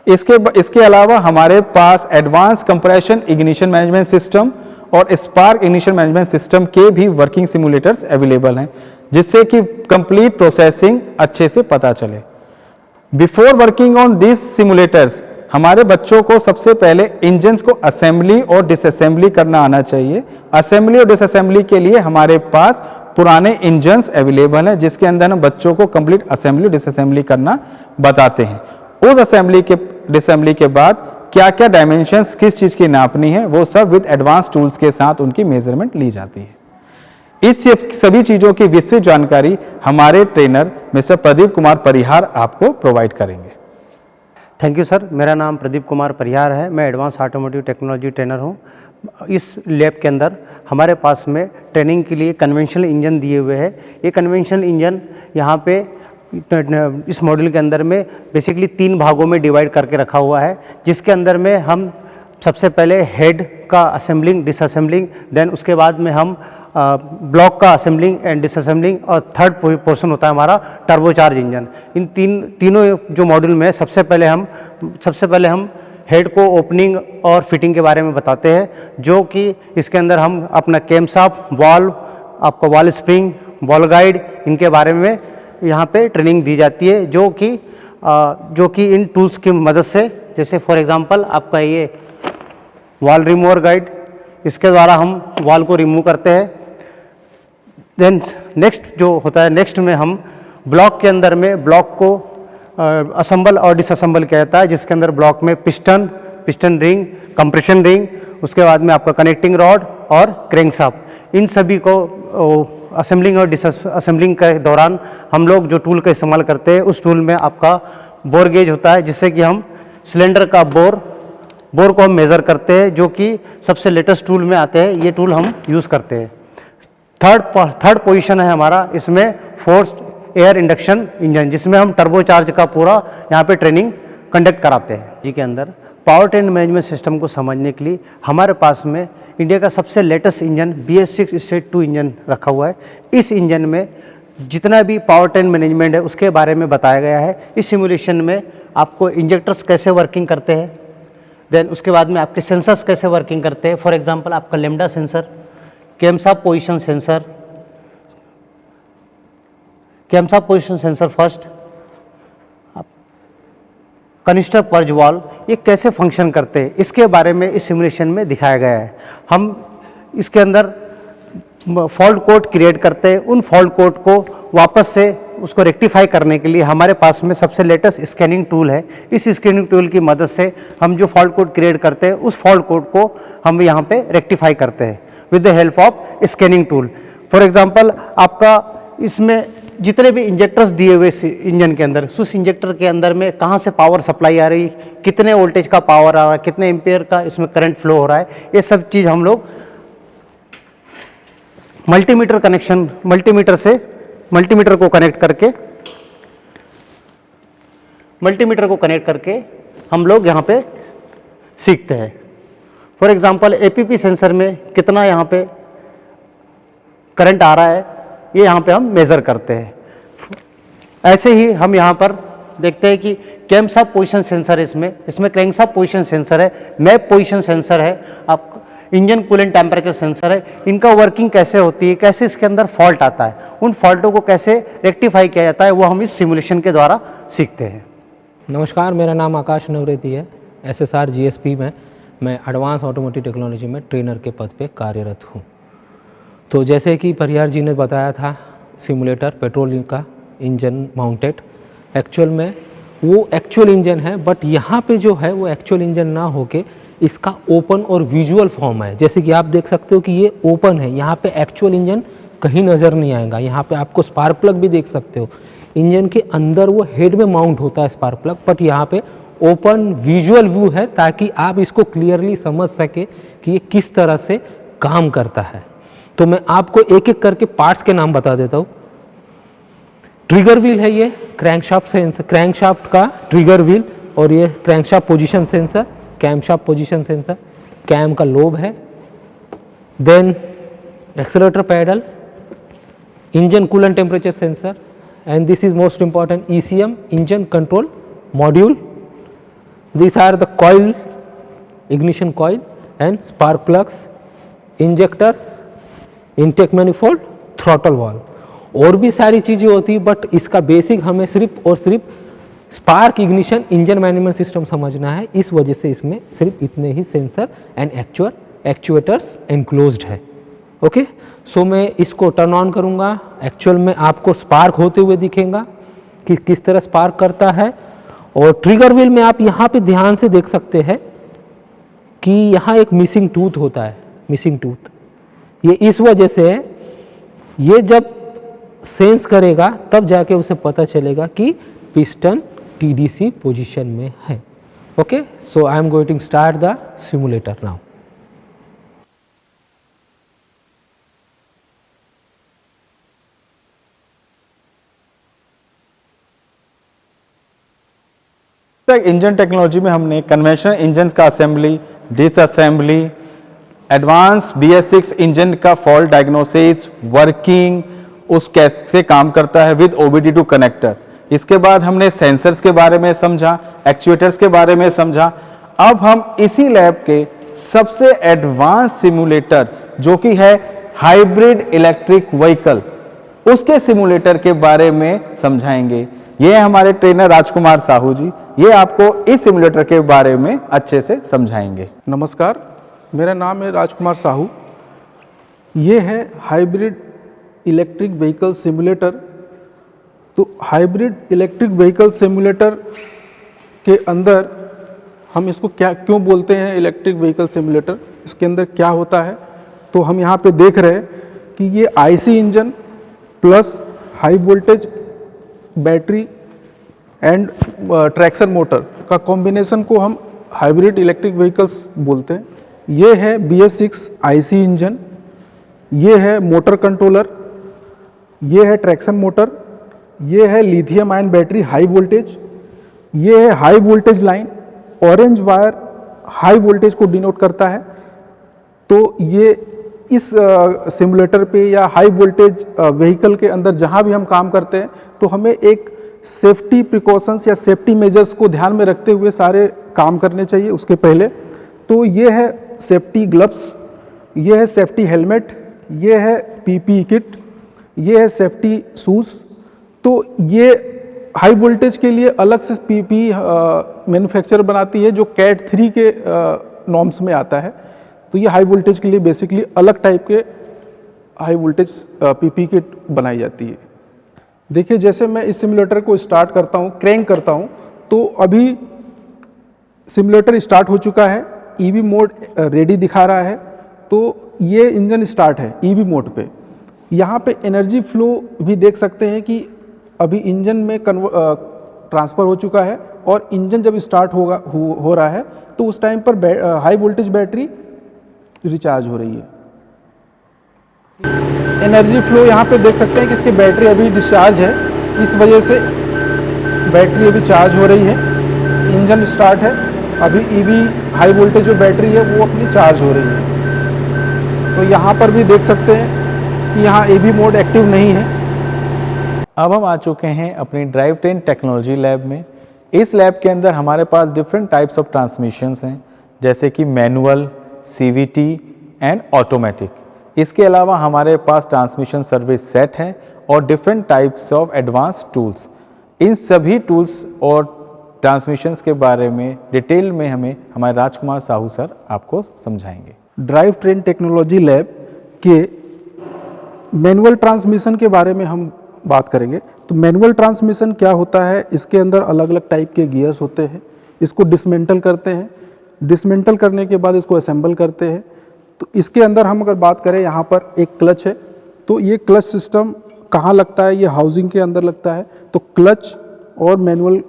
S1: इसके अलावा हमारे पास advance compression ignition management system और स्पार्क इग्निशन मैनेजमेंट सिस्टम के भी वर्किंग सिमुलेटर्स अवेलेबल हैं, जिससे कि कंप्लीट प्रोसेसिंग अच्छे से पता चले। Before working on this simulators, हमारे बच्चों को सबसे पहले इंजन्स को असेंबली और डिसअसेंबली करना आना चाहिए। असेंबली और डिसअसेंबली के लिए हमारे पास पुराने इंजन्स अवेलेबल हैं, जिसके अंदर हम बच्चों को कंप्लीट असेंबली और डिसअसेंबली करना बताते हैं। उस असेंबली के डिसअसेंबली के बाद क्या क्या डायमेंशंस किस चीज़ की नापनी है, वो सब विद एडवांस टूल्स के साथ उनकी मेजरमेंट ली जाती है। इस सभी चीज़ों की विस्तृत जानकारी हमारे ट्रेनर मिस्टर प्रदीप कुमार परिहार आपको प्रोवाइड करेंगे।
S4: Thank you sir. मेरा नाम प्रदीप कुमार परिहार है। मैं एडवांस ऑटोमोटिव टेक्नोलॉजी ट्रेनर हूँ। इस लैब के अंदर हमारे पास में ट्रेनिंग के लिए कन्वेंशनल इंजन दिए हुए हैं। ये कन्वेंशनल इंजन यहाँ पे इस मॉड्यूल के अंदर में बेसिकली 3 भागों में डिवाइड करके रखा हुआ है, जिसके अंदर में हम सबसे पहले हेड का असेंबलिंग, डिसअसेंबलिंग, देन उसके बाद में हम ब्लॉक का असेंबलिंग एंड डिसअसेंबलिंग, और थर्ड पोर्शन होता है हमारा टर्बोचार्ज इंजन। इन तीनों जो मॉड्यूल में सबसे पहले हम हेड को ओपनिंग और फिटिंग के बारे में बताते हैं, जो कि इसके अंदर हम अपना कैमशाफ्ट, वाल्व, आपका वॉल स्प्रिंग, बॉल गाइड, इनके बारे में यहाँ पे ट्रेनिंग दी जाती है, जो कि इन टूल्स की मदद से, जैसे फॉर एग्जांपल आपका ये वॉल रिमूवर गाइड, इसके द्वारा हम वॉल को रिमूव करते हैं। देन नेक्स्ट जो होता है, नेक्स्ट में हम ब्लॉक के अंदर में ब्लॉक को असेंबल और डिसअसेंबल किया जाता है, जिसके अंदर ब्लॉक में पिस्टन रिंग, कंप्रेशन रिंग, उसके बाद में आपका कनेक्टिंग रॉड और क्रैंकशाफ्ट, इन सभी को असेंबलिंग और डिसअसेंबलिंग के दौरान हम लोग जो टूल का इस्तेमाल करते हैं, उस टूल में आपका बोर गेज होता है, जिससे कि हम सिलेंडर का बोर को हम मेज़र करते हैं, जो कि सबसे लेटेस्ट टूल में आते हैं। ये टूल हम यूज़ करते हैं। थर्ड पोजीशन है हमारा, इसमें फोर्स्ड एयर इंडक्शन इंजन, जिसमें हम टर्बोचार्ज का पूरा यहाँ पे ट्रेनिंग कंडक्ट कराते हैं। जी के अंदर पावर ट्रेन मैनेजमेंट सिस्टम को समझने के लिए हमारे पास में इंडिया का सबसे latest engine BS6 state 2 engine रखा हुआ है। इस इंजन में जितना भी पावर ट्रेन मैनेजमेंट है उसके बारे में बताया गया है। इस सिमुलेशन में आपको इंजेक्टर्स कैसे वर्किंग करते हैं, देन उसके बाद में आपके सेंसर्स कैसे वर्किंग करते हैं। फॉर एग्जांपल आपका lambda sensor, camshaft position sensor first, canister purge valve, ये कैसे फंक्शन करते हैं, इसके बारे में इस सिमुलेशन में दिखाया गया है। हम इसके अंदर फॉल्ट कोड क्रिएट करते हैं। उन फॉल्ट कोड को वापस से उसको रेक्टिफाई करने के लिए हमारे पास में सबसे लेटेस्ट स्कैनिंग टूल है। इस स्कैनिंग टूल की मदद से हम जो फॉल्ट कोड क्रिएट करते हैं, उस फॉल्ट कोड को हम यहाँ पे रेक्टिफाई करते हैं with the help of scanning tool. For example आपका इसमें जितने भी इंजेक्टर्स दिए हुए इंजन के अंदर, उस इंजेक्टर के अंदर में कहाँ से पावर सप्लाई आ रही, कितने वोल्टेज का पावर आ रहा है, कितने एम्पियर का इसमें करंट फ्लो हो रहा है, ये सब चीज़ हम लोग मल्टीमीटर को कनेक्ट करके हम लोग यहाँ पे सीखते हैं। फॉर एग्जांपल APP सेंसर में कितना यहाँ पे करंट आ रहा है, ये यहाँ पे हम मेज़र करते हैं। ऐसे ही हम यहाँ पर देखते हैं कि कैमशाफ्ट पोजीशन सेंसर है, इसमें क्रैंकशाफ्ट पोजीशन सेंसर है, मैप पोजीशन सेंसर है, आपका इंजन कूलेंट टेम्परेचर सेंसर है। इनका वर्किंग कैसे होती है, कैसे इसके अंदर फॉल्ट आता है, उन फॉल्टों को कैसे रेक्टिफाई किया जाता है, वो हम इस सिमुलेशन के द्वारा सीखते हैं।
S5: नमस्कार, मेरा नाम आकाश नवरेती है। SSR GSP में मैं एडवांस ऑटोमोटिव टेक्नोलॉजी में ट्रेनर के पद पे कार्यरत हूँ। तो जैसे कि परिहार जी ने बताया था, सिमुलेटर पेट्रोल का इंजन माउंटेड, एक्चुअल में वो एक्चुअल इंजन है, बट यहाँ पे जो है वो एक्चुअल इंजन ना होके इसका ओपन और विजुअल फॉर्म है। जैसे कि आप देख सकते हो कि ये ओपन है, यहाँ पे एक्चुअल इंजन कहीं नज़र नहीं आएगा। यहाँ पे आपको स्पार्क प्लग भी देख सकते हो, इंजन के अंदर वो हेड में माउंट होता है स्पार्क प्लग, बट यहाँ पे ओपन विजुअल व्यू है, ताकि आप इसको क्लियरली समझ सके कि ये किस तरह से काम करता है। तो मैं आपको एक एक करके पार्ट्स के नाम बता देता हूँ। ट्रिगर व्हील है, ये क्रैंकशाफ्ट सेंसर, क्रैंकशाफ्ट का ट्रिगर व्हील, और ये crankshaft position sensor, camshaft position sensor, cam का लोब है। Then accelerator pedal, engine coolant temperature sensor, and this is most important, ECM, engine control module. These are the coil, ignition coil and spark plugs, injectors, intake manifold, throttle valve. और भी सारी चीज़ें होती है, but इसका basic हमें सिर्फ और सिर्फ spark ignition engine management system समझना है. इस वजह से इसमें सिर्फ इतने ही सेंसर एंड एक्चुएटर्स एनक्लोज्ड है. ओके, सो मैं इसको टर्न ऑन करूँगा. एक्चुअल में आपको स्पार्क होते हुए दिखेगा कि किस तरह स्पार्क करता है. और ट्रिगर व्हील में आप यहाँ पे ध्यान से देख सकते हैं कि यहाँ एक मिसिंग टूथ होता है. मिसिंग टूथ ये इस वजह से, ये जब सेंस करेगा तब जाके उसे पता चलेगा कि पिस्टन TDC पोजीशन में है. Okay, so I am going to start the simulator now.
S1: Engine technology में हमने कन्वेंशनल इंजन का assembly, disassembly, advance BS6 engine का फॉल्ट डायग्नोसिस, वर्किंग, उस कैसे काम करता है विद OBD2 कनेक्टर. इसके बाद हमने सेंसर्स के बारे में समझा, एक्चुएटर्स के बारे में समझा. अब हम इसी लैब के सबसे एडवांस सिमुलेटर जो कि है हाइब्रिड इलेक्ट्रिक व्हीकल, उसके सिमुलेटर के बारे में समझाएंगे. ये है हमारे ट्रेनर राजकुमार साहू जी. ये आपको इस सिमुलेटर के बारे में अच्छे से समझाएंगे.
S6: नमस्कार, मेरा नाम है राजकुमार साहू. ये है हाइब्रिड इलेक्ट्रिक व्हीकल सिमुलेटर. तो हाइब्रिड इलेक्ट्रिक व्हीकल सिमुलेटर के अंदर हम इसको क्यों बोलते हैं इलेक्ट्रिक व्हीकल सिमुलेटर, इसके अंदर क्या होता है, तो हम यहाँ पे देख रहे हैं कि ये IC engine plus high voltage battery and traction motor का कॉम्बिनेशन को हम हाइब्रिड इलेक्ट्रिक व्हीकल्स बोलते हैं. ये है BS6 IC इंजन, ये है मोटर कंट्रोलर, ये है ट्रैक्शन मोटर, ये है lithium ion battery high voltage, ये है high voltage line. Orange wire high voltage को डिनोट करता है. तो ये इस सिमुलेटर पे या हाई वोल्टेज व्हीकल के अंदर जहाँ भी हम काम करते हैं तो हमें एक सेफ्टी प्रिकॉशंस या सेफ्टी मेजर्स को ध्यान में रखते हुए सारे काम करने चाहिए. उसके पहले तो ये है सेफ्टी ग्लव्स, ये है सेफ्टी हेलमेट, ये है PPE किट, ये है सेफ्टी शूज़. तो ये हाई वोल्टेज के लिए अलग से PPE मैन्युफैक्चर बनाती है जो CAT 3 के नॉर्म्स में आता है. तो ये हाई वोल्टेज के लिए बेसिकली अलग टाइप के हाई वोल्टेज PPE किट बनाई जाती है. देखिए, जैसे मैं इस सिमुलेटर को स्टार्ट करता हूँ, क्रैंक करता हूँ, तो अभी सिमुलेटर स्टार्ट हो चुका है. EV मोड रेडी दिखा रहा है. तो ये इंजन स्टार्ट है EV मोड पे. यहाँ पे एनर्जी फ्लो भी देख सकते हैं कि अभी इंजन में ट्रांसफ़र हो चुका है और इंजन जब स्टार्ट हो रहा है तो उस टाइम पर हाई वोल्टेज बैटरी रिचार्ज हो रही है. एनर्जी फ्लो यहाँ पे देख सकते हैं कि इसकी बैटरी अभी डिस्चार्ज है, इस वजह से बैटरी अभी चार्ज हो रही है. इंजन स्टार्ट है, अभी EV हाई वोल्टेज जो बैटरी है वो अपनी चार्ज हो रही है. तो यहाँ पर भी देख सकते हैं कि यहाँ AV मोड एक्टिव नहीं है.
S1: अब हम आ चुके हैं अपनी ड्राइव ट्रेन टेक्नोलॉजी लैब में. इस लैब के अंदर हमारे पास डिफरेंट टाइप्स ऑफ ट्रांसमिशंस हैं, जैसे कि मैनुअल, CVT एंड ऑटोमेटिक. इसके अलावा हमारे पास ट्रांसमिशन सर्विस सेट है और different types of advance tools. इन सभी टूल्स और ट्रांसमिशंस के बारे में डिटेल में हमारे राजकुमार साहू सर आपको समझाएंगे.
S6: ड्राइव ट्रेन टेक्नोलॉजी लैब के मैनुअल ट्रांसमिशन के बारे में हम बात करेंगे. तो मैनुअल ट्रांसमिशन क्या होता है, इसके अंदर अलग अलग टाइप के गियर्स होते हैं. इसको डिसमेंटल करते हैं, डिसमेंटल करने के बाद इसको असेंबल करते हैं. तो इसके अंदर हम अगर बात करें, यहाँ पर एक क्लच है. तो ये क्लच सिस्टम कहाँ लगता है, ये हाउसिंग के अंदर लगता है. तो क्लच और मैनुअल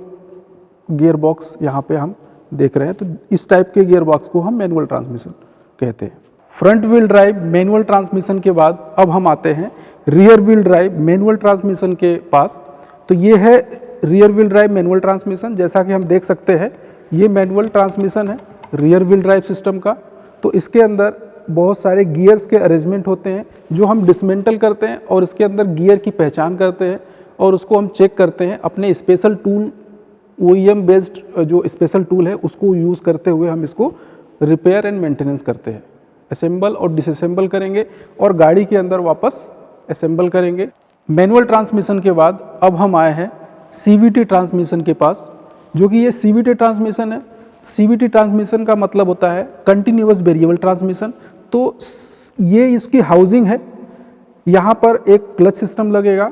S6: गियर बॉक्स यहाँ पे हम देख रहे हैं. तो इस टाइप के गियर बॉक्स को हम मैनुअल ट्रांसमिशन कहते हैं. Front wheel drive manual transmission के बाद अब हम आते हैं rear wheel drive manual transmission के पास. तो ये है rear wheel drive manual transmission. जैसा कि हम देख सकते हैं ये मैनुअल ट्रांसमिशन है रियर व्हील ड्राइव सिस्टम का. तो इसके अंदर बहुत सारे गियर्स के अरेंजमेंट होते हैं जो हम डिसमेंटल करते हैं और इसके अंदर गियर की पहचान करते हैं और उसको हम चेक करते हैं अपने स्पेशल टूल, OEM बेस्ड जो स्पेशल टूल है उसको यूज़ करते हुए हम इसको रिपेयर एंड मेंटेनेंस करते हैं। असेंबल और डिसअसेंबल करेंगे और गाड़ी के अंदर वापस असेंबल करेंगे। मैनुअल ट्रांसमिशन के बाद अब हम आए हैं CVT ट्रांसमिशन के पास, जो कि ये CVT ट्रांसमिशन है। CVT ट्रांसमिशन का मतलब होता है कंटिन्यूअस वेरिएबल ट्रांसमिशन। तो ये इसकी हाउसिंग है, यहाँ पर एक क्लच सिस्टम लगेगा।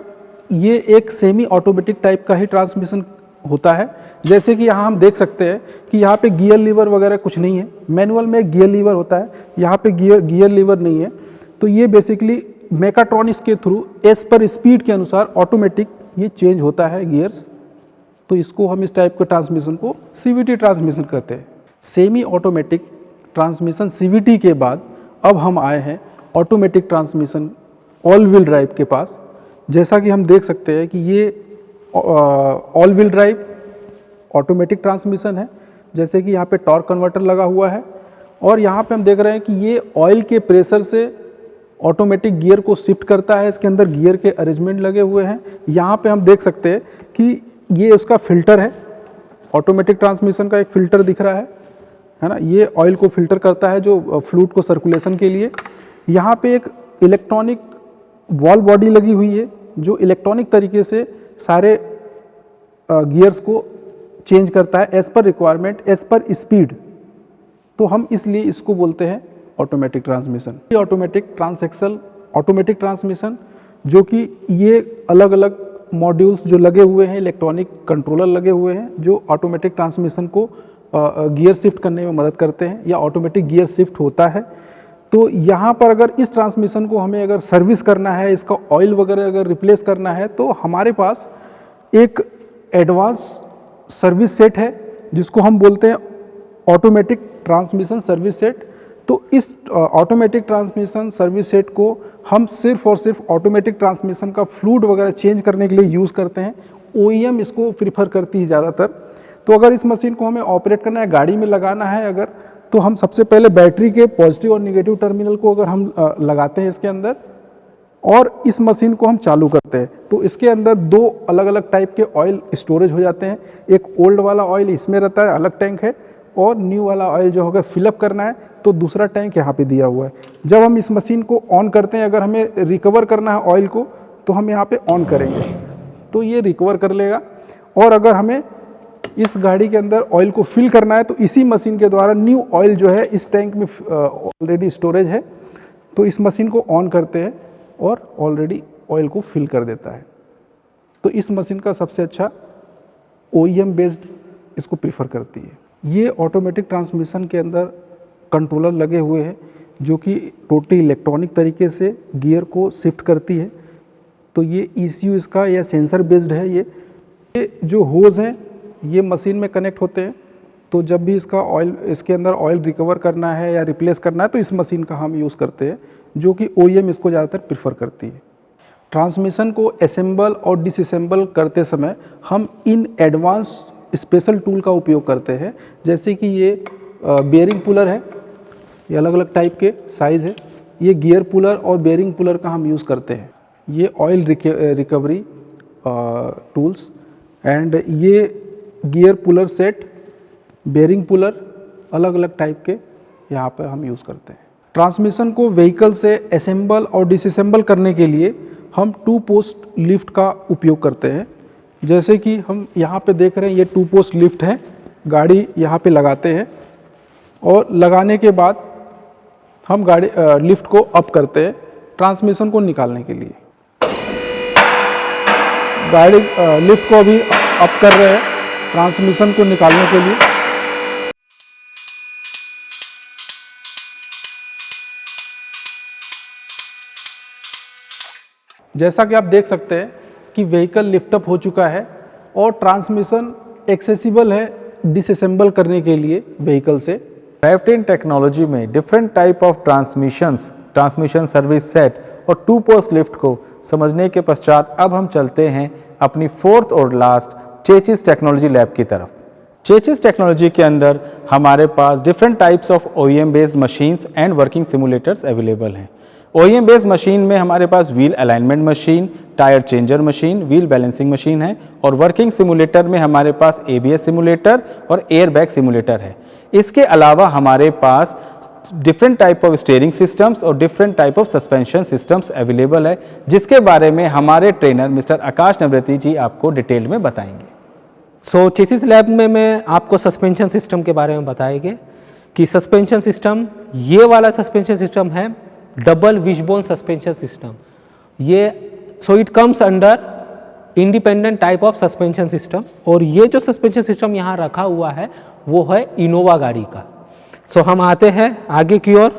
S6: ये एक सेमी ऑटोमेटिक टाइप का ही ट्रांसमिशन होता है। जैसे कि यहाँ हम देख सकते हैं कि यहाँ पे गियर लीवर वगैरह कुछ नहीं है। मैनुअल में एक गियर लीवर होता है, यहाँ पे गियर लीवर नहीं है। तो ये बेसिकली मेकाट्रॉनिक्स के थ्रू एज पर स्पीड के अनुसार ऑटोमेटिक ये चेंज होता है गियर्स। तो इसको हम इस टाइप के ट्रांसमिशन को CVT ट्रांसमिशन कहते हैं। सेमी ऑटोमेटिक ट्रांसमिशन CVT के बाद अब हम आए हैं automatic transmission all wheel drive के पास। जैसा कि हम देख सकते हैं कि ये all wheel drive automatic transmission है। जैसे कि यहाँ पे टॉर्क कन्वर्टर लगा हुआ है और यहाँ पे हम देख रहे हैं कि ये ऑयल के प्रेशर से ऑटोमेटिक गियर को शिफ्ट करता है। इसके अंदर गियर के अरेंजमेंट लगे हुए हैं। यहाँ पे हम देख सकते हैं कि ये उसका फिल्टर है, ऑटोमेटिक ट्रांसमिशन का एक फिल्टर दिख रहा है ना। ये ऑयल को फिल्टर करता है जो फ्लूइड को सर्कुलेशन के लिए। यहाँ पे एक इलेक्ट्रॉनिक वॉल बॉडी लगी हुई है जो इलेक्ट्रॉनिक तरीके से सारे गियर्स को चेंज करता है as per requirement, as per speed. तो हम इसलिए इसको बोलते हैं ऑटोमेटिक ट्रांसमिशन। ये ऑटोमेटिक ट्रांसएक्सल ऑटोमेटिक ट्रांसमिशन, जो कि ये अलग अलग मॉड्यूल्स जो लगे हुए हैं, इलेक्ट्रॉनिक कंट्रोलर लगे हुए हैं जो ऑटोमेटिक ट्रांसमिशन को गियर शिफ्ट करने में मदद करते हैं या ऑटोमेटिक गियर शिफ्ट होता है। तो यहाँ पर अगर इस ट्रांसमिशन को हमें अगर सर्विस करना है, इसका ऑयल वगैरह अगर रिप्लेस करना है, तो हमारे पास एक एडवांस सर्विस सेट है जिसको हम बोलते हैं ऑटोमेटिक ट्रांसमिशन सर्विस सेट। तो इस ऑटोमेटिक ट्रांसमिशन सर्विस सेट को हम सिर्फ और सिर्फ ऑटोमेटिक ट्रांसमिशन का फ्लूइड वगैरह चेंज करने के लिए यूज़ करते हैं। OEM इसको प्रीफर करती है ज़्यादातर। तो अगर इस मशीन को हमें ऑपरेट करना है, गाड़ी में लगाना है अगर, तो हम सबसे पहले बैटरी के पॉजिटिव और नेगेटिव टर्मिनल को अगर हम लगाते हैं इसके अंदर और इस मशीन को हम चालू करते हैं, तो इसके अंदर दो अलग अलग टाइप के ऑयल स्टोरेज हो जाते हैं। एक ओल्ड वाला ऑयल इसमें रहता है, अलग टैंक है, और न्यू वाला ऑयल जो होगा फिलअप करना है तो दूसरा टैंक यहाँ पे दिया हुआ है। जब हम इस मशीन को ऑन करते हैं, अगर हमें रिकवर करना है ऑयल को, तो हम यहाँ पे ऑन करेंगे तो ये रिकवर कर लेगा। और अगर हमें इस गाड़ी के अंदर ऑयल को फिल करना है तो इसी मशीन के द्वारा न्यू ऑयल जो है इस टैंक में ऑलरेडी स्टोरेज है, तो इस मशीन को ऑन करते हैं और ऑलरेडी ऑयल को फिल कर देता है। तो इस मशीन का सबसे अच्छा OEM बेस्ड इसको प्रीफर करती है। ये ऑटोमेटिक ट्रांसमिशन के अंदर कंट्रोलर लगे हुए हैं जो कि टोटली इलेक्ट्रॉनिक तरीके से गियर को शिफ्ट करती है। तो ये ECU इसका या सेंसर बेस्ड है। ये जो होज हैं ये मशीन में कनेक्ट होते हैं, तो जब भी इसका ऑयल इसके अंदर ऑयल रिकवर करना है या रिप्लेस करना है तो इस मशीन का हम यूज़ करते हैं, जो कि OEM इसको ज़्यादातर प्रीफर करती है। ट्रांसमिशन को असेंबल और डिसअसेंबल करते समय हम इन एडवांस स्पेशल टूल का उपयोग करते हैं। जैसे कि ये बेयरिंग पुलर है, ये अलग अलग टाइप के साइज़ है। ये गियर पुलर और बेयरिंग पुलर का हम यूज़ करते हैं। ये ऑयल रिकवरी टूल्स एंड ये gear puller set, bearing puller, अलग अलग टाइप के यहाँ पर हम यूज़ करते हैं। ट्रांसमिशन को व्हीकल से असेंबल और डिसअसेंबल करने के लिए हम 2 पोस्ट लिफ्ट का उपयोग करते हैं। जैसे कि हम यहाँ पे देख रहे हैं, ये 2 पोस्ट लिफ्ट है। गाड़ी यहाँ पे लगाते हैं और लगाने के बाद हम गाड़ी लिफ्ट को अप करते हैं ट्रांसमिशन को निकालने के लिए। गाड़ी लिफ्ट को अभी अप कर रहे हैं ट्रांसमिशन को निकालने के लिए। जैसा कि आप देख सकते हैं कि व्हीकल लिफ्टअप हो चुका है और ट्रांसमिशन एक्सेसिबल है डिसअसेंबल करने के लिए व्हीकल से।
S1: ड्राइवट्रेन टेक्नोलॉजी में different type of transmission service set और 2 पोस्ट लिफ्ट को समझने के पश्चात अब हम चलते हैं अपनी 4th और लास्ट चेचिस टेक्नोलॉजी लैब की तरफ। चेचिस टेक्नोलॉजी के अंदर हमारे पास different types of OEM based machines and working simulators available हैं। OEM बेस्ड मशीन में हमारे पास wheel alignment machine, tyre changer machine, wheel balancing machine है और वर्किंग सिमुलेटर में हमारे पास ABS सिमुलेटर और एयर बैग सिमुलेटर है। इसके अलावा हमारे पास different type of steering systems और different type of suspension systems available है, जिसके बारे में हमारे ट्रेनर मिस्टर आकाश नवरेती जी आपको डिटेल में बताएंगे।
S5: सो चेसिस लैब में मैं आपको सस्पेंशन सिस्टम के बारे में बताएंगे कि सस्पेंशन सिस्टम, ये वाला सस्पेंशन सिस्टम है डबल विशबोन सस्पेंशन सिस्टम। ये so it comes under independent type of suspension system. और ये जो सस्पेंशन सिस्टम यहाँ रखा हुआ है वो है इनोवा गाड़ी का। सो हम आते हैं आगे की ओर।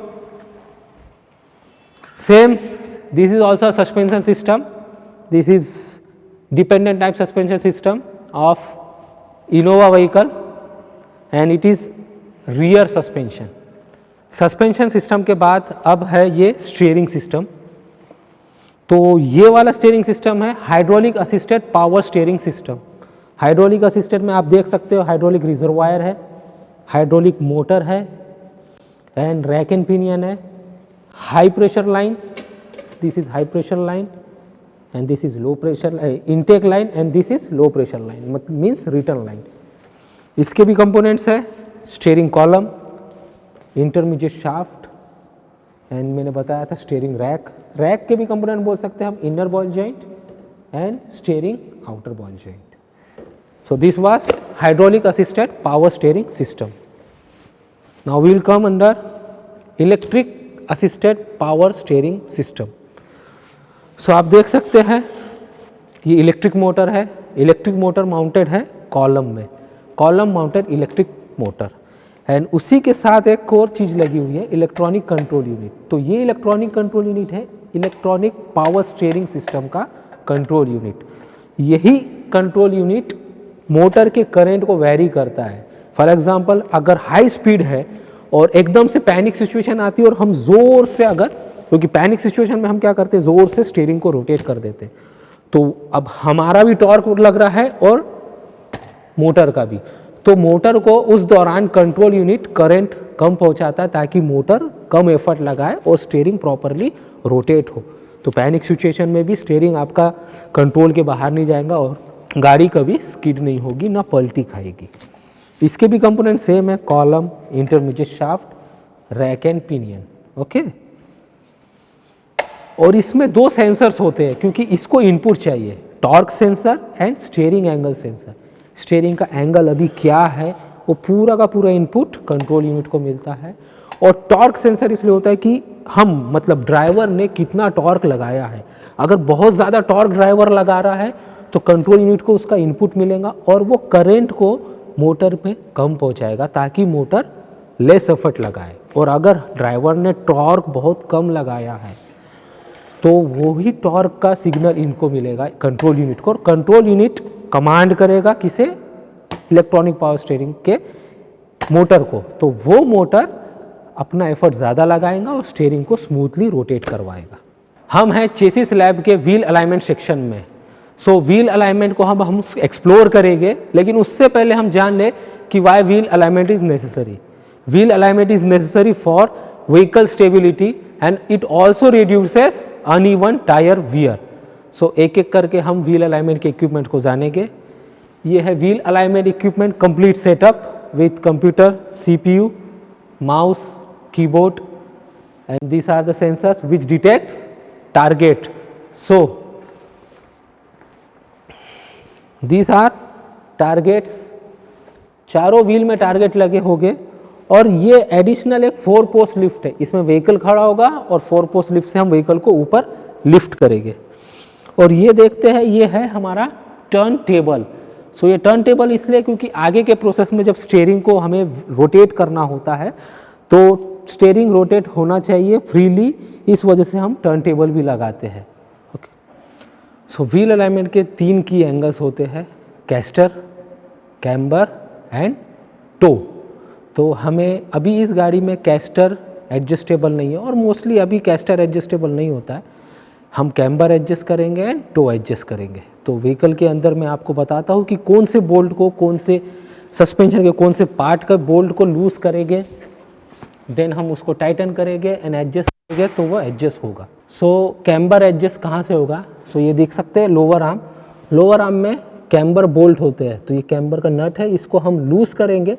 S5: Same this is also suspension system, this is dependent type suspension system of Innova vehicle and it is rear suspension. Suspension system के बाद अब है ये स्टीयरिंग सिस्टम। तो ये वाला स्टीयरिंग सिस्टम है hydraulic assisted power steering system. Hydraulic assisted में आप देख सकते हो हाइड्रोलिक रिजर्वायर है, हाइड्रोलिक मोटर है एंड रैक एंड पिनियन है, high pressure line, this is high pressure line and this is low pressure intake line and this is low pressure line means return line. इसके भी components है steering column, intermediate shaft and मैंने बताया था steering rack. Rack के भी component बोल सकते हैं हम inner ball joint and steering outer ball joint. So this was hydraulic assisted power steering system. Now we will come under electric assisted power steering system. So आप देख सकते हैं ये इलेक्ट्रिक मोटर है, इलेक्ट्रिक मोटर माउंटेड है column में, column mounted electric motor and उसी के साथ एक और चीज़ लगी हुई है इलेक्ट्रॉनिक कंट्रोल यूनिट। तो ये इलेक्ट्रॉनिक कंट्रोल यूनिट है इलेक्ट्रॉनिक पावर स्टीयरिंग सिस्टम का कंट्रोल यूनिट। यही कंट्रोल यूनिट मोटर के करंट को वैरी करता है। फॉर एग्जांपल अगर हाई स्पीड है और एकदम से पैनिक सिचुएशन आती है और हम जोर से अगर, क्योंकि पैनिक सिचुएशन में हम क्या करते हैं जोर से स्टीयरिंग को रोटेट कर देते हैं, तो अब हमारा भी टॉर्क लग रहा है और मोटर का भी, तो मोटर को उस दौरान कंट्रोल यूनिट करंट कम पहुंचाता है ताकि मोटर कम एफर्ट लगाए और स्टीयरिंग प्रॉपरली रोटेट हो। तो पैनिक सिचुएशन में भी स्टीयरिंग आपका कंट्रोल के बाहर नहीं जाएगा और गाड़ी कभी स्किड नहीं होगी ना पलटी खाएगी। इसके भी कंपोनेंट सेम है, column, intermediate shaft, rack and pinion. Okay, और इसमें दो सेंसर्स होते हैं क्योंकि इसको इनपुट चाहिए, torque sensor and steering angle sensor. Steering का एंगल अभी क्या है वो पूरा का पूरा इनपुट कंट्रोल यूनिट को मिलता है। और टॉर्क सेंसर इसलिए होता है कि हम मतलब ड्राइवर ने कितना टॉर्क लगाया है। अगर बहुत ज़्यादा टॉर्क ड्राइवर लगा रहा है तो कंट्रोल यूनिट को उसका इनपुट मिलेगा और वो करंट को मोटर में कम पहुंचाएगा ताकि मोटर लेस एफर्ट लगाए। और अगर ड्राइवर ने टॉर्क बहुत कम लगाया है तो वो ही टॉर्क का सिग्नल इनको मिलेगा कंट्रोल यूनिट को, और कंट्रोल यूनिट कमांड करेगा किसे, इलेक्ट्रॉनिक पावर स्टीयरिंग के मोटर को। तो वो मोटर अपना एफर्ट ज़्यादा लगाएगा और स्टीयरिंग को स्मूथली रोटेट करवाएगा। हम हैं चेसिस लैब के व्हील अलाइनमेंट सेक्शन में। सो व्हील अलाइनमेंट को हम एक्सप्लोर करेंगे, लेकिन उससे पहले हम जान लें कि why wheel alignment is necessary. Wheel alignment is necessary for vehicle stability and it also reduces uneven tyre wear. So एक एक करके हम व्हील अलाइनमेंट के इक्विपमेंट को जानेंगे। ये है wheel alignment equipment complete setup with computer, CPU, mouse, keyboard and these are the sensors which detects target. So these are targets, चारों व्हील में टारगेट लगे होंगे और ये एडिशनल एक 4 पोस्ट लिफ्ट है। इसमें व्हीकल खड़ा होगा और 4 पोस्ट लिफ्ट से हम व्हीकल को ऊपर लिफ्ट करेंगे। और ये देखते हैं ये है हमारा टर्न टेबल। सो ये टर्न टेबल इसलिए क्योंकि आगे के प्रोसेस में जब स्टीयरिंग को हमें रोटेट करना होता है तो स्टीयरिंग रोटेट होना चाहिए फ्रीली, इस वजह से हम टर्न टेबल भी लगाते हैं। ओके, सो व्हील अलाइनमेंट के 3 की एंगल्स होते हैं, कैस्टर, कैम्बर एंड टो। तो हमें अभी इस गाड़ी में कैस्टर एडजस्टेबल नहीं है और मोस्टली अभी कैस्टर एडजस्टेबल नहीं होता है। हम कैम्बर एडजस्ट करेंगे एंड टो एडजस्ट करेंगे। तो व्हीकल के अंदर मैं आपको बताता हूँ कि कौन से बोल्ट को, कौन से सस्पेंशन के कौन से पार्ट का बोल्ट को लूज़ करेंगे, देन हम उसको टाइटन करेंगे एंड एडजस्ट करेंगे तो वो एडजस्ट होगा। सो कैम्बर एडजस्ट कहाँ से होगा? सो ये देख सकते हैं लोअर आर्म में कैम्बर बोल्ट होते हैं, तो ये कैम्बर का नट है, इसको हम लूज करेंगे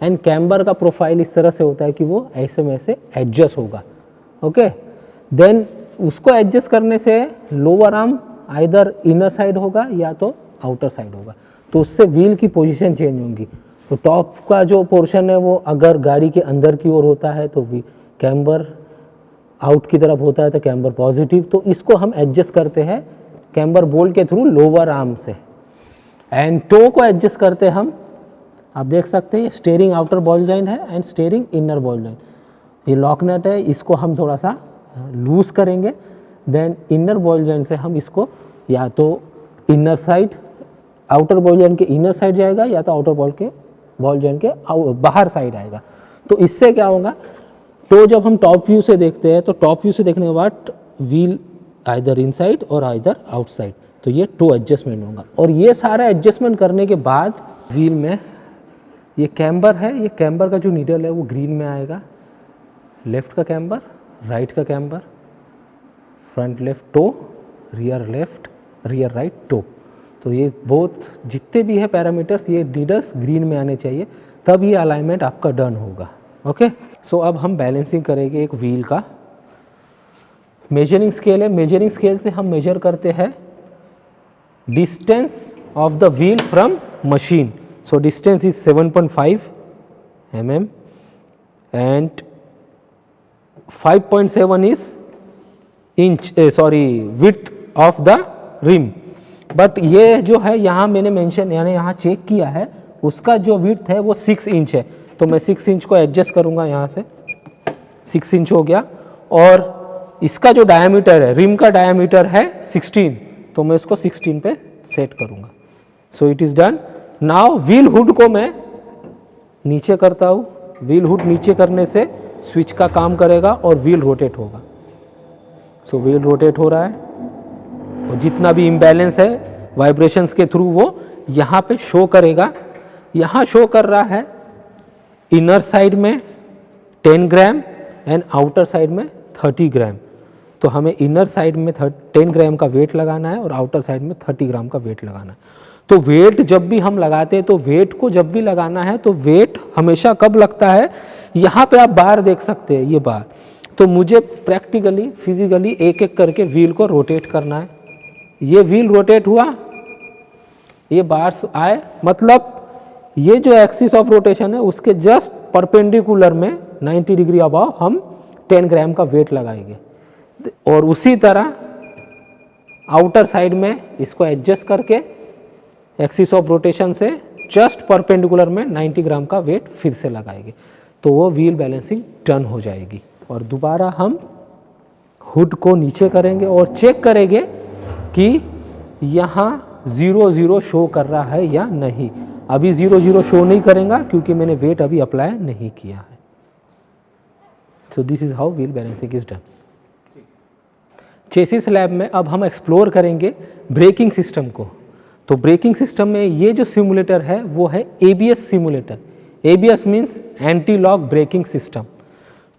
S5: एंड कैम्बर का प्रोफाइल इस तरह से होता है कि वो ऐसे में से एडजस्ट होगा। ओके, देन उसको एडजस्ट करने से lower arm either inner side होगा या तो आउटर साइड होगा, तो उससे व्हील की पोजीशन चेंज होगी। तो टॉप का जो पोर्शन है वो अगर गाड़ी के अंदर की ओर होता है तो भी कैम्बर आउट की तरफ होता है तो कैम्बर पॉजिटिव, तो इसको हम एडजस्ट करते हैं कैम्बर बोल्ट के थ्रू लोअर आर्म से। एंड टो को एडजस्ट करते हैं हम, आप देख सकते हैं स्टीयरिंग आउटर बॉल जॉइंट है and steering inner ball joint, ये लॉक नट है, इसको हम थोड़ा सा लूज करेंगे, देन इनर बॉल जॉइंट से हम इसको या तो inner side outer ball joint के इनर साइड जाएगा या तो आउटर बॉल जॉइंट के बाहर साइड आएगा। तो इससे क्या होगा, तो जब हम टॉप व्यू से देखते हैं तो टॉप व्यू से देखने के बाद व्हील आइदर इनसाइड और आइदर आउटसाइड, तो ये टो एडजस्टमेंट होगा। और ये सारा एडजस्टमेंट करने के बाद व्हील में ये कैम्बर है, ये कैम्बर का जो नीडल है वो ग्रीन में आएगा, लेफ्ट का कैम्बर, राइट का camber, front left toe, rear left, rear right toe. तो ये बहुत जितने भी है पैरामीटर्स ये नीडल्स ग्रीन में आने चाहिए, तब ये अलाइनमेंट आपका डन होगा। ओके, सो अब हम बैलेंसिंग करेंगे एक व्हील का। मेजरिंग स्केल है, मेजरिंग स्केल से हम मेजर करते हैं distance of the wheel from machine. So distance is 7.5 mm and 5.7 is width of the rim। But ये जो है यहाँ मैंने मेंशन यानी यहाँ चेक किया है, उसका जो विड्थ है वो 6 इंच है, तो मैं 6 इंच को एडजस्ट करूँगा, यहाँ से 6 इंच हो गया। और इसका जो डायमीटर है, रिम का डायमीटर है 16, तो मैं इसको 16 पे सेट करूँगा। So it is done. Now wheel hood को मैं नीचे करता हूँ, व्हील हुड नीचे करने से स्विच का काम करेगा और व्हील रोटेट होगा। सो व्हील रोटेट हो रहा है और जितना भी इम्बैलेंस है वाइब्रेशंस के थ्रू वो यहाँ पे शो करेगा। यहाँ शो कर रहा है इनर साइड में 10 ग्राम एंड आउटर साइड में 30 ग्राम। तो हमें इनर साइड में 10 ग्राम का वेट लगाना है और आउटर साइड में 30 ग्राम का वेट लगाना है। तो वेट जब भी हम लगाते हैं तो वेट को जब भी लगाना है तो वेट हमेशा कब लगता है, यहाँ पे आप बार देख सकते हैं, ये बार। तो मुझे प्रैक्टिकली फिजिकली एक एक करके व्हील को रोटेट करना है। ये व्हील रोटेट हुआ, ये बार्स आए, मतलब ये जो एक्सिस ऑफ रोटेशन है उसके जस्ट परपेंडिकुलर में 90 डिग्री अबाव हम 10 ग्राम का वेट लगाएंगे। और उसी तरह आउटर साइड में इसको एडजस्ट करके एक्सिस ऑफ रोटेशन से जस्ट परपेंडिकुलर में 90 ग्राम का वेट फिर से लगाएंगे, तो वो व्हील बैलेंसिंग डन हो जाएगी। और दोबारा हम हुड को नीचे करेंगे और चेक करेंगे कि यहाँ 0 शो कर रहा है या नहीं। अभी 0 शो नहीं करेगा क्योंकि मैंने वेट अभी अप्लाई नहीं किया है। So this is how wheel balancing is done. Chassis lab में अब हम एक्सप्लोर करेंगे ब्रेकिंग सिस्टम को। तो ब्रेकिंग सिस्टम में ये जो सिमुलेटर है वो है ABS simulator. ABS means anti lock braking system.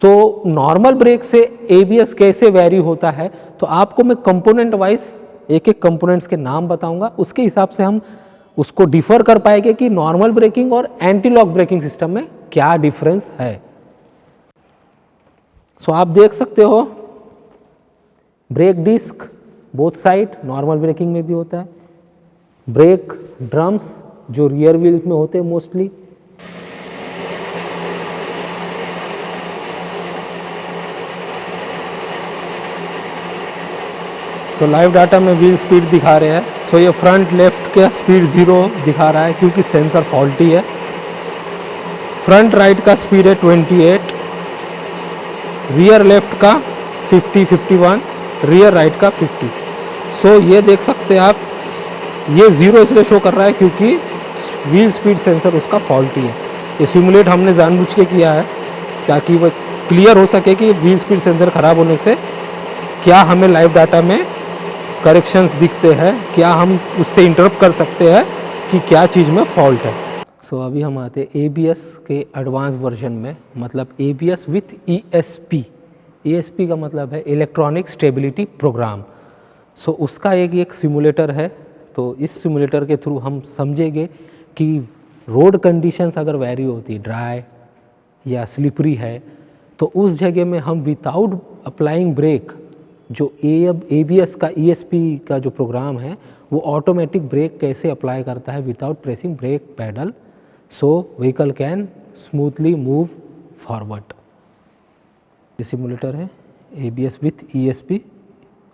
S5: तो नॉर्मल ब्रेक से ABS कैसे वेरी होता है, तो आपको मैं कंपोनेंट वाइज एक एक कंपोनेंट्स के नाम बताऊंगा, उसके हिसाब से हम उसको डिफर कर पाएंगे कि नॉर्मल ब्रेकिंग और एंटी लॉक ब्रेकिंग सिस्टम में क्या डिफरेंस है। सो आप देख सकते हो brake disc both side normal braking में भी होता है, ब्रेक ड्रम्स जो रियर व्हील्स में होते हैं मोस्टली, सो लाइव डाटा में व्हील स्पीड दिखा रहे हैं। सो ये फ्रंट लेफ्ट का स्पीड 0 दिखा रहा है क्योंकि सेंसर फॉल्टी है। फ्रंट राइट का स्पीड है 28, रियर लेफ्ट का 50-51, रियर राइट का 50। सो ये देख सकते हैं आप, ये 0 इसलिए शो कर रहा है क्योंकि व्हील स्पीड सेंसर उसका फॉल्टी है। ये सिमुलेट हमने जानबूझ के किया है ताकि वो क्लियर हो सके कि व्हील स्पीड सेंसर खराब होने से क्या हमें लाइव डाटा में करेक्शंस दिखते हैं, क्या हम उससे इंटरप्ट कर सकते हैं कि क्या चीज़ में फॉल्ट है। सो अभी हम आते हैं ABS के एडवांस वर्जन में, मतलब ABS विथ ESP। ESP का मतलब है इलेक्ट्रॉनिक स्टेबिलिटी प्रोग्राम। सो उसका एक सिमुलेटर है। तो इस सिमुलेटर के थ्रू हम समझेंगे कि रोड कंडीशंस अगर वेरी होती, ड्राई या स्लिपरी है, तो उस जगह में हम विदाउट अप्लाइंग ब्रेक, जो ABS का ESP का जो प्रोग्राम है वो ऑटोमेटिक ब्रेक कैसे अप्लाई करता है without pressing brake pedal, so vehicle can smoothly move forward. ये सिमुलेटर है ABS with ESP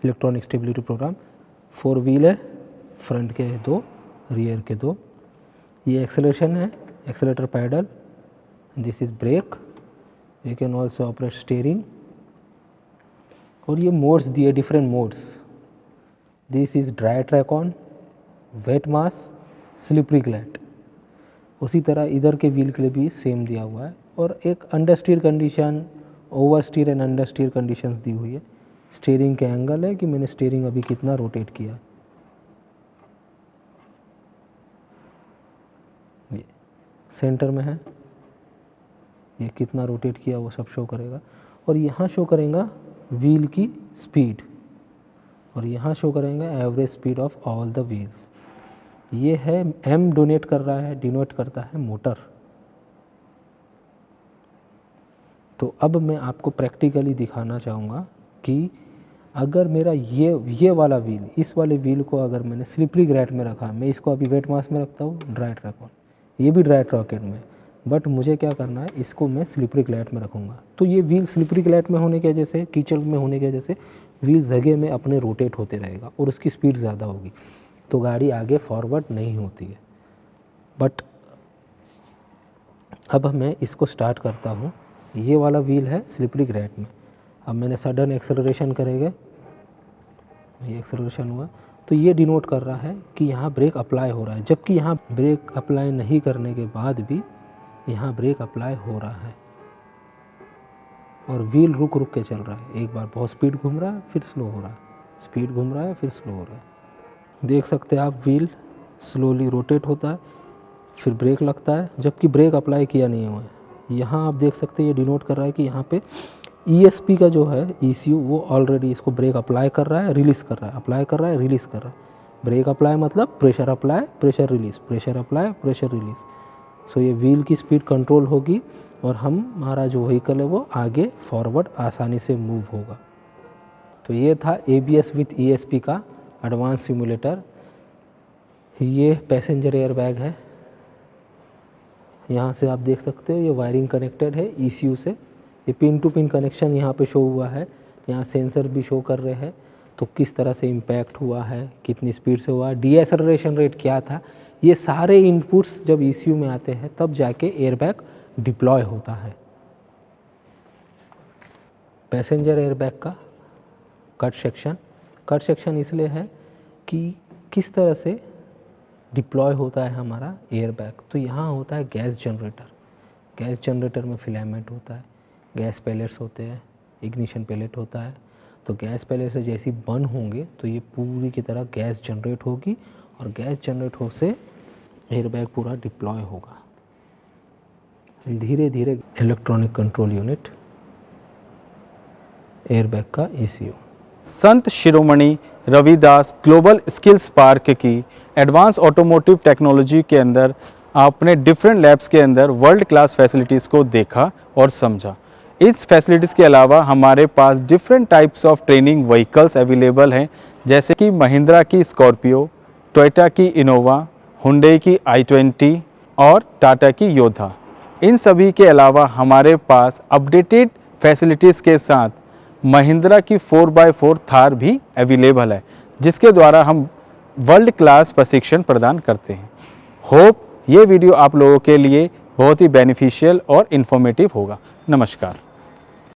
S5: electronic stability programme. 4 wheel है, फ्रंट के 2, रियर के 2। ये एक्सेलरेशन है, accelerator pedal, this is brake, you can also operate steering. और ये मोड्स दिए, different modes, this is dry track on, wet mass, slippery glad. उसी तरह इधर के व्हील के लिए भी सेम दिया हुआ है। और एक understeer condition, oversteer and understeer conditions दी हुई है। स्टीयरिंग के एंगल है कि मैंने स्टीयरिंग अभी कितना रोटेट किया, ये सेंटर में है, ये कितना रोटेट किया वो सब शो करेगा। और यहाँ शो करेगा व्हील की स्पीड, और यहाँ शो करेगा average speed of all the wheels. ये है M डोनेट कर रहा है, डिनोट करता है मोटर। तो अब मैं आपको प्रैक्टिकली दिखाना चाहूँगा कि अगर मेरा ये वाला व्हील, इस वाले व्हील को अगर मैंने स्लिपरी ग्लैड में रखा, मैं इसको अभी वेट मास में रखता हूँ, ड्राई ट्रैक ऑन, ये भी ड्राई ट्रैक में, बट मुझे क्या करना है, इसको मैं स्लिपरी ग्लैड में रखूँगा। तो ये व्हील स्लिपरी ग्लैड में होने की वजह से, कीचड़ में होने की वजह से व्हील जगह में अपने रोटेट होते रहेगा और उसकी स्पीड ज़्यादा होगी, तो गाड़ी आगे फॉरवर्ड नहीं होती है। बट अब मैं इसको स्टार्ट करता हूँ। ये वाला व्हील है स्लिपरी ग्लैड में। अब मैंने सडन एक्सेलरेशन करेंगे, ये एक्सेलरेशन हुआ, तो ये डिनोट कर रहा है कि यहाँ ब्रेक अप्लाई हो रहा है, जबकि यहाँ ब्रेक अप्लाई नहीं करने के बाद भी यहाँ ब्रेक अप्लाई हो रहा है और व्हील रुक रुक के चल रहा है। एक बार बहुत स्पीड घूम रहा है, फिर स्लो हो रहा है, स्पीड घूम रहा है, फिर स्लो हो रहा है। देख सकते हैं आप, व्हील स्लोली रोटेट होता है, फिर ब्रेक लगता है, जबकि ब्रेक अप्लाई किया नहीं हुआ है। यहाँ आप देख सकते हैं ये डिनोट कर रहा है कि यहाँ पे ESP का जो है ECU वो ऑलरेडी इसको ब्रेक अप्लाई कर रहा है, रिलीज़ कर रहा है, अप्लाई कर रहा है, रिलीज़ कर रहा है। ब्रेक अप्लाई मतलब pressure apply, pressure release, pressure apply, pressure release. So ये व्हील की स्पीड कंट्रोल होगी और हमारा जो व्हीकल है वो आगे फॉरवर्ड आसानी से मूव होगा। तो ये था ABS विथ ESP का एडवांस सिमुलेटर। ये पैसेंजर एयर बैग है, यहाँ से आप देख सकते हो ये वायरिंग कनेक्टेड है ECU से। ये पिन टू पिन कनेक्शन यहाँ पे शो हुआ है, यहाँ सेंसर भी शो कर रहे हैं। तो किस तरह से इम्पैक्ट हुआ है, कितनी स्पीड से हुआ, डीएसलरेशन रेट क्या था, ये सारे इनपुट्स जब ECU में आते हैं तब जाके एयरबैग डिप्लॉय होता है। पैसेंजर एयरबैग का कट सेक्शन इसलिए है कि किस तरह से डिप्लॉय होता है हमारा एयरबैग। तो यहाँ होता है गैस जनरेटर में फिलामेंट होता है, गैस पैलेट्स होते हैं, इग्निशन पैलेट होता है। तो गैस पैलेट से जैसे बर्न होंगे तो ये पूरी की तरह गैस जनरेट होगी और गैस जनरेट हो से एयरबैग पूरा डिप्लॉय होगा। धीरे धीरे इलेक्ट्रॉनिक कंट्रोल यूनिट एयरबैग का ECU।
S1: संत Shiromani Ravidas global skills park की एडवांस ऑटोमोटिव टेक्नोलॉजी के अंदर आपने डिफरेंट लैब्स के अंदर वर्ल्ड क्लास फैसिलिटीज़ को देखा और समझा। इस फैसिलिटीज़ के अलावा हमारे पास different types of training vehicles available हैं, जैसे कि महिंद्रा की स्कॉर्पियो, टोयोटा की इनोवा, हुंडई की i20 और टाटा की योद्धा। इन सभी के अलावा हमारे पास अपडेटेड फैसिलिटीज़ के साथ महिंद्रा की 4x4 थार भी अवेलेबल है, जिसके द्वारा हम वर्ल्ड क्लास प्रशिक्षण प्रदान करते हैं। होप ये वीडियो आप लोगों के लिए बहुत ही बेनिफिशियल और इन्फॉर्मेटिव होगा। नमस्कार।